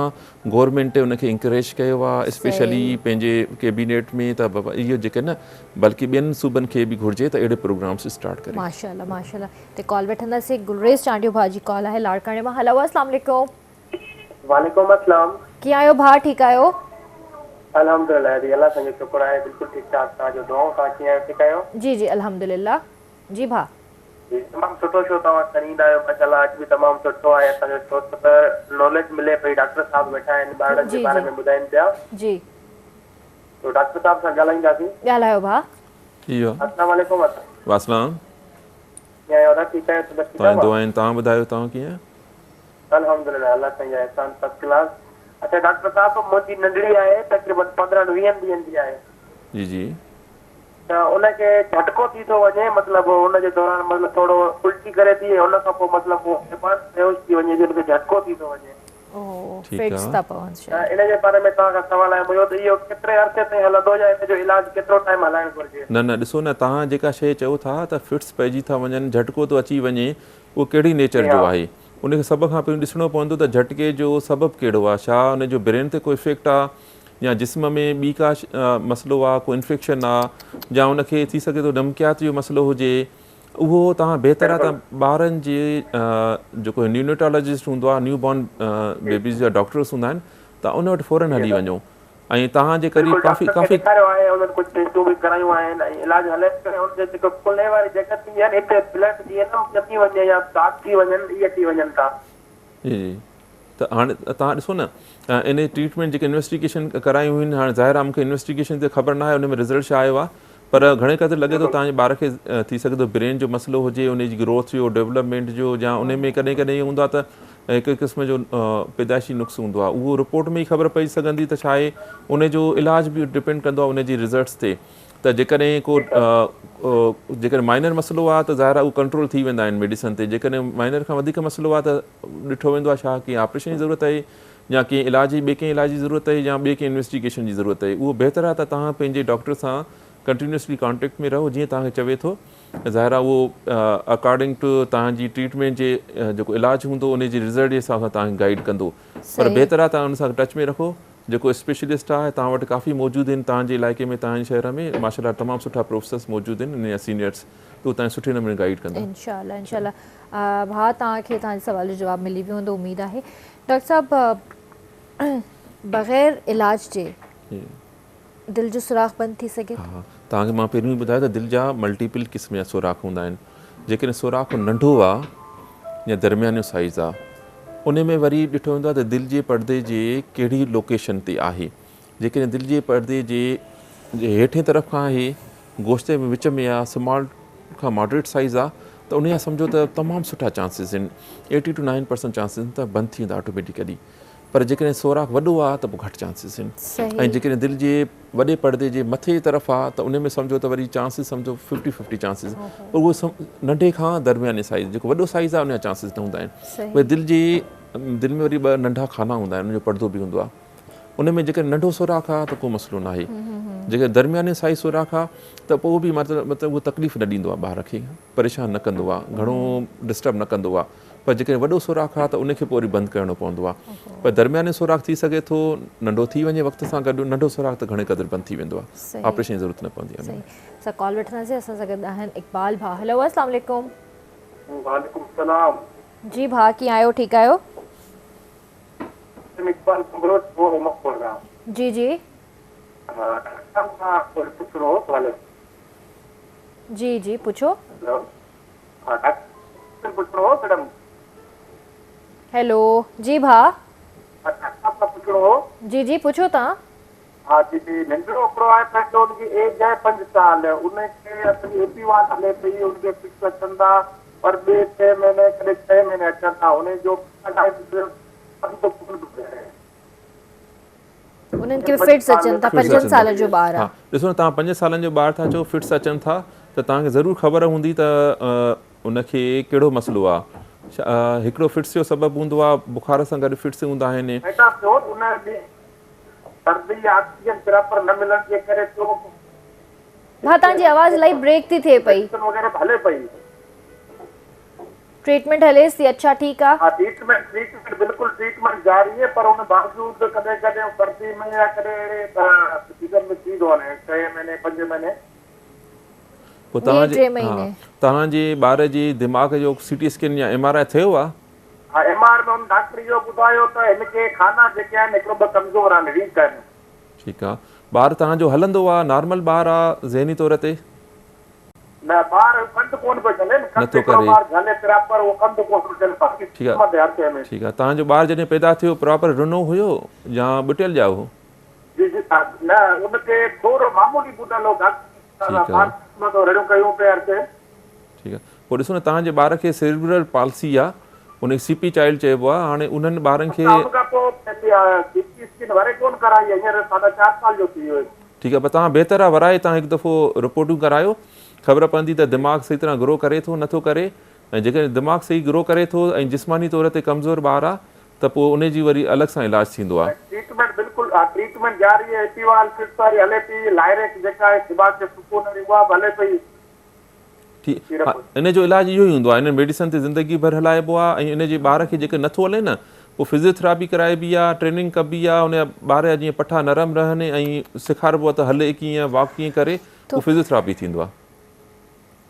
Speaker 3: गवर्नमेंट उनखे इंकरेज कयो आहे स्पेशली पंहिंजे कैबिनेट में, त बाबा इहो जेके न बल्कि ॿियनि सूबनि खे बि घुरिजे त अहिड़े प्रोग्राम्स स्टार्ट करे।
Speaker 1: माशाल्लाह माशाल्लाह। ते कॉल वठंदासीं, गुलरेज़ चांडियो भाजी कॉल आहे लाड़काणे मां। हलो, अस्सलाम वालेकुम।
Speaker 7: वालेकुम अस्सलाम।
Speaker 1: कीअं आहियो भाउ? ठीकु आहियो?
Speaker 7: अल्हम्दुलिल्लाह दी, अल्लाह संजो शुक्र आहे, बिल्कुलु ठीकु ठाक। तव्हांजो दुआऊं, तव्हां कीअं आहियो? ठीकु आहियो?
Speaker 1: जी जी अल्हम्दुलिल्लाह। जी भाउ
Speaker 7: तमामु सुठो शो तव्हां खणींदा आहियो, माशाल्लाह। अॼु बि तमामु सुठो आहे असांजो शो, त नॉलेज मिले पई। डॉक्टर साहब वेठा आहिनि, ॿारनि जे बारे में ॿुधाइनि पिया।
Speaker 1: जी,
Speaker 7: तो डॉक्टर साहब सां ॻाल्हाईंदासीं।
Speaker 1: ॻाल्हायो भाउ।
Speaker 7: अस्सलाम वालेकुम।
Speaker 3: वासलाम।
Speaker 7: कीअं आहियो? ठीकु आहियो?
Speaker 3: तव्हां दुआएं, तव्हां ॿुधायो तव्हां कीअं?
Speaker 7: अल्हम्दुलिल्लाह, अल्लाह संजो एहसान, फर्स्ट क्लास। अच्छा डॉक्टर साहब, मुंहिंजी नंढड़ी आहे, तक़रीबन 15-20 ॾींहंनि जी आहे।
Speaker 3: जी जी।
Speaker 7: त उनखे झटको थी थो वञे, मतिलबु हुनजे दौरान मतिलबु थोरो उल्टी करे थी, हुन खां पोइ मतिलबु बेहोश थी वञे, जो झटको थी थो वञे। इन जे बारे में तव्हां खां सवाल आहे मुंहिंजो, त इहो केतिरे अर्से ताईं हलंदो या हिन जो इलाज केतिरो टाइम हलाइणु घुरिजे?
Speaker 3: न न, ॾिसो न, तव्हां जेका शइ चओ था त फिट्स पइजी था वञनि, झटको थो अची वञे, उहो कहिड़ी नेचर जो आहे? उनखे सभ खां पहिरियों ॾिसणो पवंदो त झटके जो सबबु कहिड़ो आहे। छा उनजो ब्रेन ते को इफेक्ट आहे, या जिस्म में ॿी का मसइलो आहे, को इन्फेक्शन आहे, या उनखे थी सघे थो नमकियात जो मसइलो हुजे। उहो तव्हां बहितर आहे त ॿारनि जे जेको न्यूनेटोलॉजिस्ट हूंदो आहे, न्यू बॉर्न बेबीज़ जा डॉक्टर्स हूंदा आहिनि, त उन वटि फ़ौरन हली वञो। ऐं तव्हांजे करीब काफ़ी जी। त हाणे तव्हां ॾिसो न, इन ट्रीटमेंट जेके इन्वेस्टिगेशन करायूं आहिनि, हाणे ज़ाहिर आहे मूंखे इन्वेस्टिगेशन ते ख़बर न आहे उन में रिज़ल्ट छा आयो आहे, पर घणे क़दुरु लॻे थो तव्हांजे ॿार खे थी सघे थो ब्रेन जो मसइलो हुजे, उनजी ग्रोथ जो, डेवलपमेंट जो, या उन में कॾहिं कॾहिं ईअं हूंदो आहे त हिकु क़िस्म जो पैदाइशी नुक़्स हूंदो आहे, उहो रिपोर्ट में ई ख़बर पई सघंदी त छा आहे। उनजो इलाज बि डिपेंड कंदो आहे उनजी रिज़ल्ट्स ते। त त जेकॾहिं जेकॾहिं माइनर मसइलो आहे त ज़ाहिर आहे उहो कंट्रोल थी वेंदा आहिनि मेडिसन ते। जेकॾहिं माइनर खां वधीक मसइलो आहे त ॾिठो वेंदो आहे छा कि ऑपरेशन जी ज़रूरत आहे या कंहिं इलाज जी ॿिए कंहिं इलाज जी ज़रूरत आहे या ॿिए कंहिं इन्वेस्टिगेशन जी ज़रूरत आहे। उहो बहितरु आहे त तव्हां पंहिंजे डॉक्टर सां कंटिन्यूसली कॉन्टेक्ट में रहो। जीअं तव्हांखे चवे थो ज़ाहिर आहे उहो अकॉर्डिंग टू तव्हांजी ट्रीटमेंट जे जेको इलाजु हूंदो उन जे रिज़ल्ट जे हिसाब सां तव्हांखे गाइड कंदो। पर बहितरु आहे तव्हां उन सां टच में रखो। जेको स्पेशलिस्ट आहे तव्हां वटि काफ़ी मौजूदु आहिनि तव्हांजे इलाइक़े में, तव्हांजे शहर में माशाल्लाह तमामु सुठा प्रोफेसर्स मौजूदु आहिनि इन सीनियर्स, त उहो तव्हांखे सुठे नमूने गाइड कंदा।
Speaker 1: इंशाल्लाह इंशाल्लाह। भाउ तव्हांखे तव्हांजे सवाल जो जवाबु मिली वियो हूंदो उमेदु आहे। डॉक्टर साहब बग़ैर इलाज जे दिलि जो सुराख बंदि थी सघे?
Speaker 3: हा, तव्हांखे मां पहिरियों ई ॿुधायो त दिलि जा मल्टीपल क़िस्म जा सुराख हूंदा आहिनि। जेकॾहिं सुराख नंढो आहे या दरमियानो साइज़ आहे उन में वरी ॾिठो वेंदो आहे त दिलि जे परदे जे कहिड़ी लोकेशन ते आहे। जेकॾहिं दिलि जे परदे जे हेठे तरफ़ खां आहे, गोश्त में विच में आहे, स्मॉल खां मॉडरेट साइज़ आहे, त उन जा सम्झो त तमामु सुठा चांसिस आहिनि, 80 to 9% चांसिस आहिनि त बंदि थी वेंदा ऑटोमेटिकली। पर जेकॾहिं सोराख वॾो आहे त पोइ घटि चांसिस आहिनि। ऐं जेकॾहिं दिलि जे वॾे परदे जे मथे तरफ़ आहे त उन में सम्झो त वरी चांसिस सम्झो 50-50 चांसिस। पर उहो नंढे खां दरमियाने साइज़, जेको वॾो साइज़ आहे उन जा चांसिस न हूंदा आहिनि। भई दिलि में वरी 2 नंढा खाना हूंदा आहिनि, उनजो परदो बि हूंदो आहे। उन में जेकॾहिं नंढो सुराख आहे त को मसइलो न आहे। जेकॾहिं दरमियाने साइज़ सुराख आहे त पोइ बि मतिलबु उहो तकलीफ़ न ॾींदो आहे, ॿार खे परेशान न कंदो आहे, घणो डिस्टर्ब न कंदो आहे। पर जेकॾहिं वॾो सुराख आहे त उनखे पोइ वरी बंदि करिणो पवंदो आहे। पर दरमियाने सुराख थी सघे थो नंढो थी वञे वक़्त सां गॾु, नंढो सुराख त घणे क़दुरु बंदि थी वेंदो आहे, ऑपरेशन जी ज़रूरत न पवंदी आहे।
Speaker 1: असां कॉल वठंदासीं, असां सां गॾु आहिनि इक़बाल भाउ। हेलो अस्सलाम वालेकुम।
Speaker 6: वालेकुम सलाम।
Speaker 1: जी भाउ कीअं आहियो? ठीकु आहियो?
Speaker 6: इकबाल कमरोज वो मकबूल रहा।
Speaker 1: जी जी जी जी पूछो। हेलो जी भाउ। जी जी पूछो तव्हां।
Speaker 6: हाँ जी जी, नंढड़ो हिकिड़ो आहे पंहिंजो, उनजी एज आहे 5 साल, उनखे असली एपी वाल हले पई, उनखे फिक्स अचनि था पर 2-6 महीने कॾहिं 6 महीने अचनि था। उनजो
Speaker 1: उन्हनि खे फिट्स अचनि था। 5 साल जो ॿारु आहे।
Speaker 3: ॾिसो न, तव्हां 5 सालनि जो ॿारु था चओ फिट्स अचनि था, त तव्हांखे ज़रूरु ख़बर हूंदी त उनखे कहिड़ो मसइलो आहे। हिकिड़ो फिट्स जो सबबु हूंदो आहे, बुखार सां गॾु फिट्स हूंदा आहिनि।
Speaker 1: भाउ तव्हांजी आवाज़ इलाही ब्रेक थी थिए पई। ट्रीटमेंट हलेसि थी? अच्छा ठीकु आहे।
Speaker 6: ट्रीटमेंट बिल्कुलु ट्रीटमेंट जारी है, पर उन बावजूद कॾहिं कॾहिं सर्दी में या कॾहिं सीज़न में थी थो वञे 6 महीने 5 महीने।
Speaker 3: पोइ तव्हांजे ॿार जे दिमाग़ जो CT स्कैन या MRI थियो आहे?
Speaker 6: हा, MRI में उन डॉक्टर इहो ॿुधायो त हिनखे खाना जेके आहिनि हिकिड़ो ॿ कमज़ोर आहिनि, वीक आहिनि।
Speaker 3: ठीकु आहे। ॿारु तव्हांजो हलंदो आहे, नॉर्मल ॿारु आहे ज़हनी तौर ते?
Speaker 6: न, ॿार कंधु कोन पियो चले,
Speaker 3: नथो करे।
Speaker 6: ठीकु आहे।
Speaker 3: ठीकु आहे। तव्हांजो ॿारु जॾहिं पैदा थियो प्रॉपर रुनो हुयो या ॿुटियल जा हो?
Speaker 6: जी जी, न उनखे थोरो मामूली ॿुधल हो।
Speaker 3: ठीकु आहे। पोइ ॾिसो न, तव्हांजे ॿार खे सेरिब्रल पाल्सी आहे, उनखे CP चाइल्ड चइबो आहे। हाणे उन्हनि ॿारनि खे ठीकु आहे, पर तव्हां बहितर आहे वराए तव्हां हिकु दफ़ो रिपोर्टूं करायो, ख़बर पवंदी त दिमाग़ सही तरह ग्रो करे थो नथो करे। ऐं जेकॾहिं दिमाग़ सही ग्रो करे थो ऐं जिस्मानी तौर ते कमज़ोर ॿारु आहे त पोइ उनजी वरी अलॻि सां इलाजु थींदो आहे।
Speaker 6: ट्रीटमेंट बिल्कुलु ट्रीटमेंट जारी है, एपीवाल फिक्स वारी हले पई, लायरेक्स जेका आहे दिमाग़ खे सुकून ॾींदी उहा हले पई।
Speaker 3: ठीकु, इन जो इलाजु इहो ई हूंदो आहे। इन मेडिसन ते ज़िंदगी भर हलाइबो आहे। ऐं इन जे ॿार खे जेके नथो हले न, पोइ फिज़ियोथेरेपी कराइबी आहे, ट्रेनिंग कबी आहे, उन ॿार जा जीअं पठा नरम रहनि ऐं सेखारिबो आहे त हले कीअं, वॉक कीअं करे, पोइ फिज़ियोथेरेपी थींदो आहे।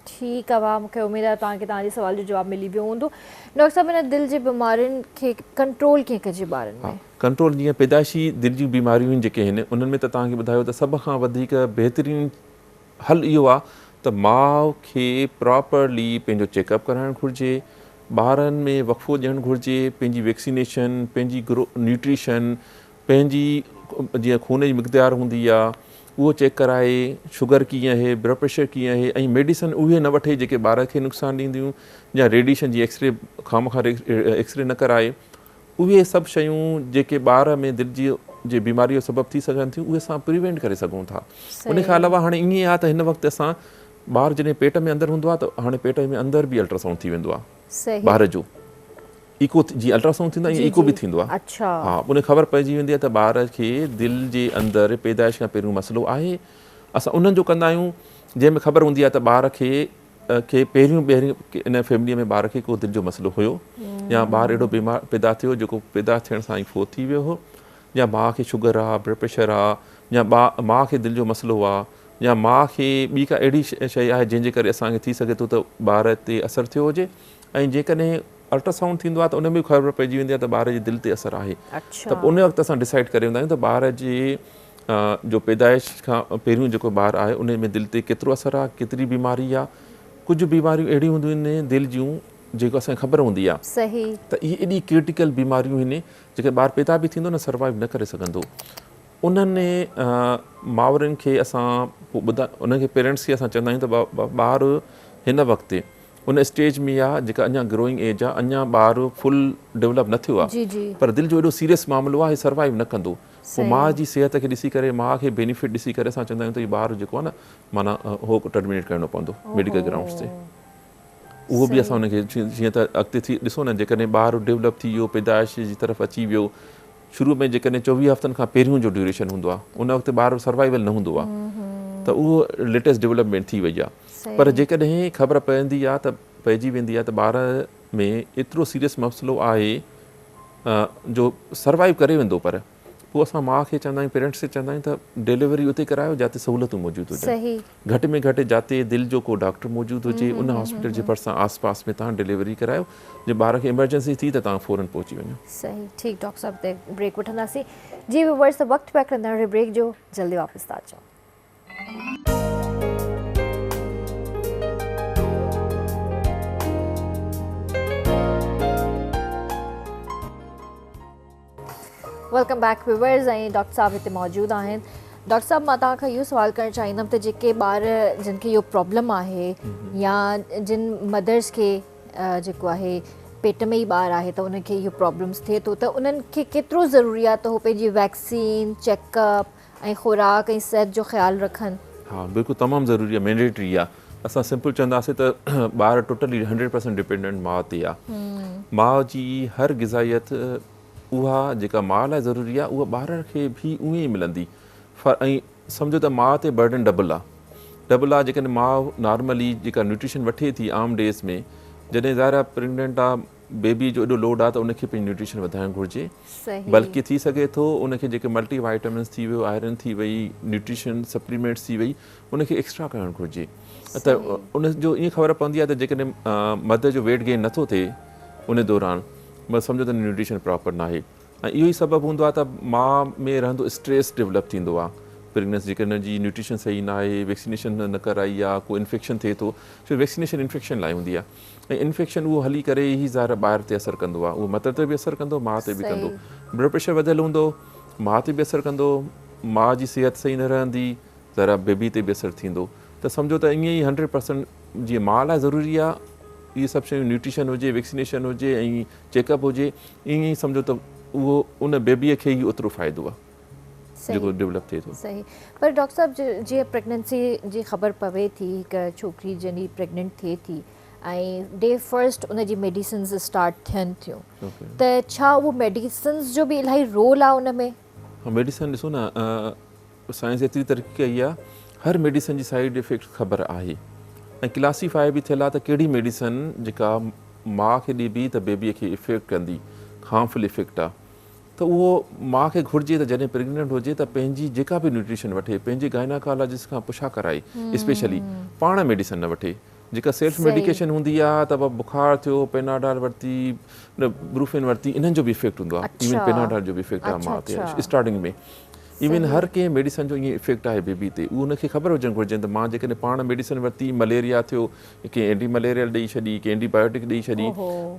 Speaker 1: ठीकु आहे भाउ, मूंखे उमेदु आहे तव्हांखे तव्हांजे सवाल जो जवाबु मिली वियो हूंदो। डॉक्टर साहिबु, हिन दिलि जी बीमारियुनि खे कंट्रोल कीअं कजे ॿारनि में?
Speaker 3: कंट्रोल जीअं पैदाइशी दिलि जूं बीमारियूं आहिनि जेके आहिनि, उन्हनि में त तव्हांखे ॿुधायो त सभ खां वधीक बहितरीनु हल इहो आहे त माउ खे प्रॉपरली पंहिंजो चेकअप कराइणु घुरिजे, ॿारनि में वक़फ़ो ॾियणु घुरिजे, पंहिंजी वैक्सीनेशन, पंहिंजी न्यूट्रिशन, पंहिंजी जीअं खून जी मिक़दार हूंदी आहे उहो चेक कराए, शुगर कीअं आहे, ब्लड प्रेशर कीअं आहे, ऐं मेडिसन उहे न वठे जेके ॿार खे नुक़सानु ॾींदियूं, या रेडिएशन जी एक्सरे खामखा एक्सरे न कराए। उहे सभु शयूं जेके ॿार में दिलि जी जे बीमारी जो सबबु थी सघनि थियूं उहे असां प्रिवेंट करे सघूं था। उन खां अलावा हाणे ईअं आहे त हिन वक़्तु असां ॿारु जॾहिं पेट में अंदरि हूंदो आहे त हाणे पेट में अंदरि बि अल्ट्रासाउंड थी वेंदो आहे ॿार जो। इको जीअं अल्ट्रासाउंड थींदो आहे ईअं इको बि थींदो आहे। हा, उन ख़बर पइजी वेंदी आहे त ॿार खे दिलि जे अंदरि पैदाइश खां पहिरियों मसइलो आहे। असां उन्हनि जो कंदा आहियूं जंहिंमें ख़बर हूंदी आहे त ॿार खे पहिरियों इन फैमिलीअ में ॿार खे को दिलि जो मसइलो हुयो या ॿारु अहिड़ो बीमार पैदा थियो जेको पैदा थियण सां ई फोत थी वियो हो, या माउ खे शुगर आहे, ब्लड प्रेशर आहे, या माउ खे दिलि जो मसइलो आहे, या माउ खे ॿी का अहिड़ी शइ आहे जंहिंजे करे असांखे थी सघे थो त ॿार ते असरु थियो हुजे। ऐं जेकॾहिं अल्ट्रासाउंड थींदो आहे त उन में ख़बर पइजी वेंदी आहे त ॿार जी दिलि ते असरु आहे। त उन वक़्तु असां डिसाइड करे वेंदा आहियूं त ॿार जे जो पैदाइश खां पहिरियों जेको ॿारु आहे उन में दिलि ते केतिरो असरु आहे, केतिरी बीमारी आहे। कुझु बीमारियूं अहिड़ियूं हूंदियूं आहिनि दिलि जूं जेको असांखे ख़बर हूंदी आहे त इहे एॾी क्रिटिकल बीमारियूं आहिनि जेके ॿारु पैदा बि थींदो न सर्वाइव न करे सघंदो। उन्हनि माउरनि खे असां पोइ उनखे पेरेंट्स खे असां चवंदा आहियूं त ॿारु हिन वक़्तु उन स्टेज में आहे जेका अञा ग्रोइंग एज आहे, अञा ॿारु फुल डेवलप न थियो आहे, पर दिलि जो एॾो सीरियस मामिलो आहे सर्वाइव न कंदो। पोइ माउ जी सिहत खे ॾिसी करे, माउ खे बेनिफिट ॾिसी करे असां चवंदा आहियूं त इहो ॿारु जेको आहे न माना हो टर्मिनेट करिणो पवंदो मेडिकल ग्राउंड्स ते। उहो बि असां हुनखे जीअं त अॻिते थी ॾिसो न, जेकॾहिं ॿारु डेवलप थी वियो, पैदाइश जी तरफ़ अची वियो, शुरू में जेकॾहिं 24 हफ़्तनि खां पहिरियों जो ड्यूरेशन हूंदो आहे उन वक़्तु ॿारु सर्वाइवल न हूंदो आहे, त उहो लेटेस्ट डेवलपमेंट थी वई आहे। पर जेकॾहिं ख़बर पइजी वेंदी आहे त ॿार में एतिरो सीरियस मसइलो आहे जो सर्वाइव करे वेंदो, पर पोइ असां माउ खे चवंदा आहियूं, पेरेंट्स खे चवंदा आहियूं त डिलीवरी उते करायो जिते सहूलियतूं मौजूदु हुजनि, घटि में घटि जिते दिलि जो को डॉक्टर मौजूदु हुजे उन हॉस्पिटल जे भरिसां आस पास में तव्हां डिलीवरी करायो। जे ॿार खे इमरजेंसी थी त तव्हां फ़ौरन पहुची वञो।
Speaker 1: सही, ठीकु डॉक्टर साहब, ते ब्रेक वठंदासीं। जी व्यूअर्स, वक़्तु पिया कंदा ब्रेक जो, जल्दी वापसि था अचूं। Welcome back viewers. ऐं डॉक्टर साहब हिते मौजूदु आहिनि। डॉक्टर साहब, मां तव्हां खां इहो सवाल करणु चाहींदमि त जेके ॿार जिन खे इहो प्रॉब्लम आहे या जिन मदर्स खे जेको आहे पेट में ई ॿारु आहे त उनखे इहो प्रॉब्लम्स थिए थो, त उन्हनि खे केतिरो ज़रूरी आहे त उहो पंहिंजी वैक्सीन, चेकअप ऐं खुराक ऐं सिहत जो ख़्यालु रखनि?
Speaker 3: हा, बिल्कुलु तमामु ज़रूरी आहे, मैंडेटरी आहे। असां सिंपल चवंदासीं त ॿारु टोटली 100% डिपेंडेंट माउ ते आहे। माउ जी हर ग़िज़ाइत उहा जेका माउ लाइ ज़रूरी आहे उहा ॿार खे बि उअं ई मिलंदी। ऐं सम्झो त माउ ते बर्डन डबल आहे। जेकॾहिं माउ नॉर्मली जेका न्यूट्रिशन वठे थी आम डेज़ में, जॾहिं ज़ाहिर प्रेगनेंट आहे, बेबी जो एॾो लोड आहे त उनखे पंहिंजी न्यूट्रिशन वधाइणु घुरिजे, बल्कि थी सघे थो उनखे जेके मल्टी वाइटामिन्स थी वियो, आयरन थी वई, न्यूट्रिशन सप्लीमेंट्स थी वई, उनखे एक्स्ट्रा करणु घुरिजे। त उनजो ईअं ख़बर पवंदी आहे त जेकॾहिं मदर जो वेट गेन नथो थिए उन दौरान, बसि सम्झो त न्यूट्रिशन प्रॉपर न आहे। ऐं इहो ई सबबु हूंदो आहे त माउ में रहंदो स्ट्रेस डेवलप थींदो आहे प्रेगनेंसी, जेकॾहिं हुनजी न्यूट्रिशन सही न आहे, वैक्सीनेशन न कराई आहे, को इन्फेक्शन थिए थो, छो वैक्सीनेशन इन्फेक्शन लाइ हूंदी आहे। ऐं इन्फेक्शन उहो हली करे ई ज़ाहिर ॿार ते असरु कंदो आहे, उहो मदर ते बि असरु कंदो, माउ ते बि कंदो। ब्लड प्रेशर वधियलु हूंदो, माउ ते बि असरु कंदो, माउ जी सिहत सही न रहंदी, ज़रा बेबी ते बि असरु थींदो। त सम्झो त ईअं ई 100% जीअं माउ लाइ ज़रूरी आहे इहे सभु शयूं, न्यूट्रिशन हुजे, वैक्सीनेशन हुजे ऐं चेकअप हुजे, ईअं ई सम्झो त उहो उन बेबीअ खे ई ओतिरो फ़ाइदो आहे जेको डेवलप थिए थो।
Speaker 1: सही। पर डॉक्टर साहब, जीअं प्रेगनेंसी जी ख़बर पवे थी, हिकु छोकिरी जॾहिं प्रेगनेंट थिए थी ऐं डे फर्स्ट उनजी मेडिसिन्स स्टार्ट थियनि थियूं, त छा उहो मेडिसिन्स जो बि इलाही रोल आहे उन में?
Speaker 3: हाँ, मेडिसिन ॾिसो न, साइंस एतिरी तरक़ी कई आहे, हर मेडिसिन जी साइड इफेक्ट ख़बर आहे ऐं क्लासीफाई बि थियल आहे त कहिड़ी मेडिसिन जेका माउ खे ॾिबी त बेबीअ खे इफेक्ट कंदी, हार्मफुल इफेक्ट आहे। त उहो माउ खे घुरिजे त जॾहिं प्रेगनेंट हुजे त पंहिंजी जेका बि न्यूट्रिशन वठे, पंहिंजे गायनाकोलॉजिस्ट खां पुछा कराए, स्पेशली पाण मेडिसिन न वठे। जेका सेल्फ मेडिकेशन हूंदी आहे त बुखार थियो, पेनाडाल वरिती, ब्रूफिन वरिती, इन्हनि जो बि इफेक्ट हूंदो आहे। इवन पेनाडाल जो बि इफेक्ट आहे माउ ते स्टार्टिंग में। इवन हर कंहिं मेडिसिन जो ईअं इफेक्ट आहे बेबी ते, उहो उनखे ख़बर हुजणु घुरिजे त मां जेकॾहिं पाण मेडिसिन वरिती, मलेरिया थियो, कंहिं एंटी मलेरियल ॾेई छॾी, कंहिं एंटीबायोटिक ॾेई छॾी,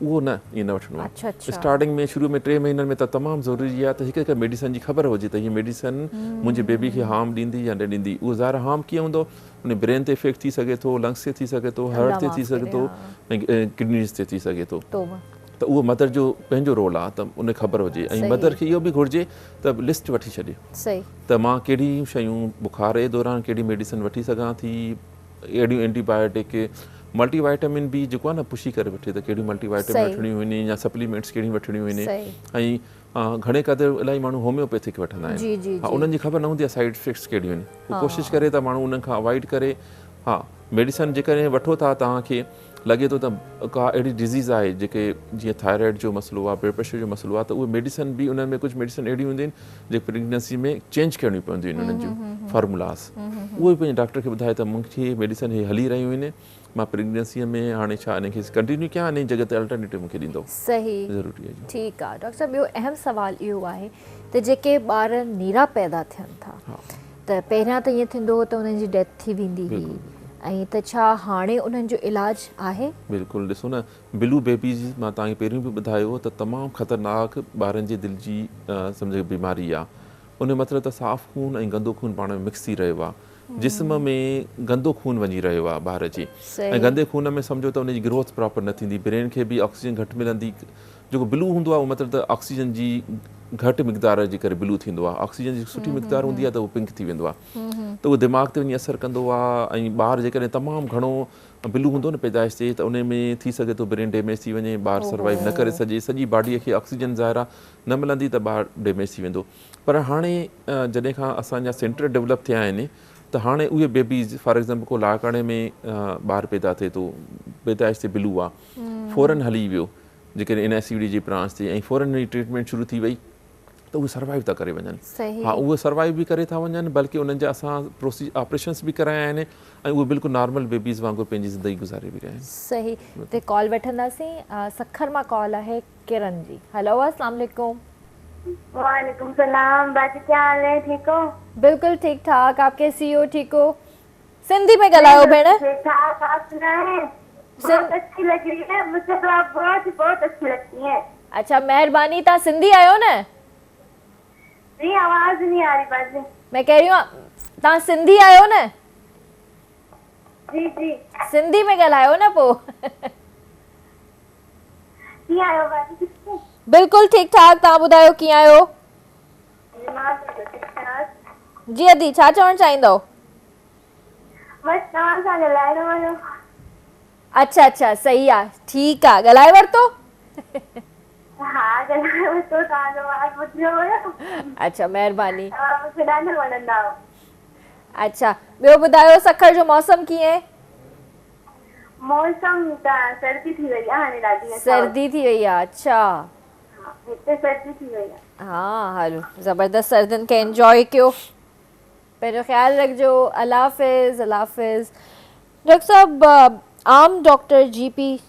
Speaker 3: उहो न, ईअं न वठिणो आहे। स्टार्टिंग में शुरू में 3 महीननि में त तमामु ज़रूरी आहे त हिकु मेडिसिन जी ख़बर हुजे त हीअ मेडिसिन मुंहिंजे बेबी खे हार्म ॾींदी या न ॾींदी। उहो ज़ाहिर हार्म कीअं हूंदो, उन ब्रेन ते इफेक्ट थी सघे थो, लंग्स ते थी सघे थो, हार्ट ते थी सघे थो, ऐं किडनीज़ ते थी सघे थो। त उहो मदर जो पंहिंजो रोल आहे त उन ख़बर हुजे ऐं मदर खे इहो बि घुरिजे त लिस्ट वठी छॾे
Speaker 1: सही
Speaker 3: त मां कहिड़ी शयूं बुखार जे दौरान कहिड़ी मेडिसिन वठी सघां थी, अहिड़ियूं एंटीबायोटिक मल्टीवाइटामिन बि जेको आहे न पुछी करे वठे त कहिड़ियूं मल्टीवाइटामिन वठणियूं आहिनि या सप्लीमेंट्स कहिड़ियूं वठणियूं आहिनि। ऐं घणे क़दुरु इलाही माण्हू होम्योपैथिक वठंदा आहिनि, हा उन्हनि जी ख़बर न हूंदी आहे साइड इफेक्ट्स कहिड़ियूं आहिनि, उहो कोशिशि करे त माण्हू उन्हनि खां अवॉइड करे। हा मेडिसन जेकॾहिं वठो था तव्हांखे लॻे थो त का अहिड़ी डिज़ीज़ आहे जेके जीअं थायराइड जो मसइलो आहे, ब्लड प्रेशर जो मसइलो आहे, त उहे मेडिसन बि उन्हनि में कुझु मेडिसन अहिड़ियूं हूंदियूं आहिनि जेके प्रेगनेंसी में चेंज करणियूं पवंदियूं आहिनि उन्हनि जूं फॉर्मूलास, उहे पंहिंजे डॉक्टर खे ॿुधाए त मूंखे मेडिसन इहे हली रहियूं आहिनि, मां प्रेगनेंसीअ में हाणे छा इनखे कंटिन्यू कयां, इन जॻह ते अल्टरनेटिव मूंखे ॾींदो।
Speaker 1: सही
Speaker 3: ज़रूरी आहे।
Speaker 1: ठीकु आहे डॉक्टर साहब, ॿियो अहम सुवाल इहो आहे त जेके ॿार नीरा पैदा थियनि था त पहिरियां त ईअं थींदो हो त उन्हनि जी डेथ थी वेंदी हुई, ऐं त छा हाणे उन्हनि जो इलाज आहे? बिल्कुलु,
Speaker 3: ॾिसो न ब्लू बेबीज़ मां तव्हांखे पहिरियों बि ॿुधायो त तमामु ख़तरनाक ॿारनि जी दिलि जी सम्झो बीमारी आहे। उन मतिलबु त साफ़ खून ऐं गंदो खून पाण में मिक्स थी रहियो आहे, जिस्म में गंदो खून वञी रहियो आहे ॿार जे, ऐं गंदे खून में सम्झो त उनजी ग्रोथ प्रॉपर न थींदी, ब्रेन खे बि ऑक्सीजन घटि मिलंदी। जेको ब्लू हूंदो आहे उहो मतिलबु त ऑक्सीजन जी घटि मिक़दार जे करे ब्लू थींदो आहे, ऑक्सीजन जी सुठी मिक़दार हूंदी आहे त उहो पिंक थी वेंदो आहे, त उहो दिमाग़ ते वञी असरु कंदो आहे। ऐं ॿार जेकॾहिं तमामु घणो ब्लू हूंदो न पैदाइश ते त उन में थी सघे थो ब्रेन डैमेज थी वञे, ॿारु सर्वाइव न करे सघे, सॼी बॉडीअ खे ऑक्सीजन ज़ाहिर आहे न मिलंदी त ॿारु डैमेज थी वेंदो। पर हाणे जॾहिं खां असांजा सेंटर डेवलप थिया आहिनि त हाणे उहे बेबीज़ फॉर एक्ज़ाम्पल को लाड़काणे में ॿारु पैदा थिए थो, पैदाइश ते ब्लू आहे, फ़ौरन हली वियो जेकॾहिं NICUD जी ब्रांच ते, ऐं फ़ौरन हुनजी ट्रीटमेंट शुरू थी वई त उहे सर्वाइव था करे वञनि। हा उहे सर्वाइव बि करे था वञनि, बल्कि उन्हनि जा असां ऑपरेशन्स बि कराया आहिनि, ऐं उहे बिल्कुलु नॉर्मल बेबीज़ वांगुरु पंहिंजी ज़िंदगी गुज़ारे बि रहिया आहिनि।
Speaker 1: सही, ते कॉल वठंदासीं। सखर मां कॉल आहे किरण जी। हेलो, अस्सलाम वालेकुम।
Speaker 8: वालेकुम सलाम, बाकी क्या हाल है, ठीक हो?
Speaker 1: बिल्कुल ठीक ठाक, आप कैसी हो? ठीक हो? सिंधी में ॻाल्हायो भेण।
Speaker 8: ठीक ठाक, आप सुनाए? बहुत अच्छी लग रही है, मुझे तो आप बहुत अच्छी लगती हैं।
Speaker 1: अच्छा मेहरबानी, तव्हां सिंधी आयो न?
Speaker 8: जी आवाज नहीं आ रही बाजी।
Speaker 1: मैं कह रही हूँ तव्हां सिंधी आयो न?
Speaker 8: जी जी
Speaker 1: सिंधी में ॻाल्हायो न पोइ।
Speaker 8: कीअं आयो बाजी?
Speaker 1: बिल्कुलु ठीक ठाक, तव्हां ॿुधायो कीअं आयो? जी अदी, छा चवणु चाहींदव?
Speaker 8: बस तव्हां सां ॻाल्हाइणो हुयो।
Speaker 1: अच्छा अच्छा, सही आहे, ठीकु आहे, ॻाल्हाए वरितो?
Speaker 8: हा ॻाल्हाए वरितो, तव्हांजो आवाज़ ॿुधियो हुयो।
Speaker 1: अच्छा महिरबानी,
Speaker 8: मूंखे ॾाढो वणंदा आहियो।
Speaker 1: अच्छा ॿियो ॿुधायो, सखर जो मौसम कीअं आहे?
Speaker 8: मौसम त सर्दी थी वई आहे हाणे ॾाढी।
Speaker 1: सर्दी थी वई आहे? अच्छा
Speaker 8: हिते सर्दी थी वई आहे।
Speaker 1: हाँ हलो, ज़बरदस्त सर्दियुनि खे एंजॉय कयो, पंहिंजो ख़्यालु रखिजो। अल्लाह हाफ़िज़, अल्लाह हाफ़िज़। डॉक्टर साहब, आम डॉक्टर GP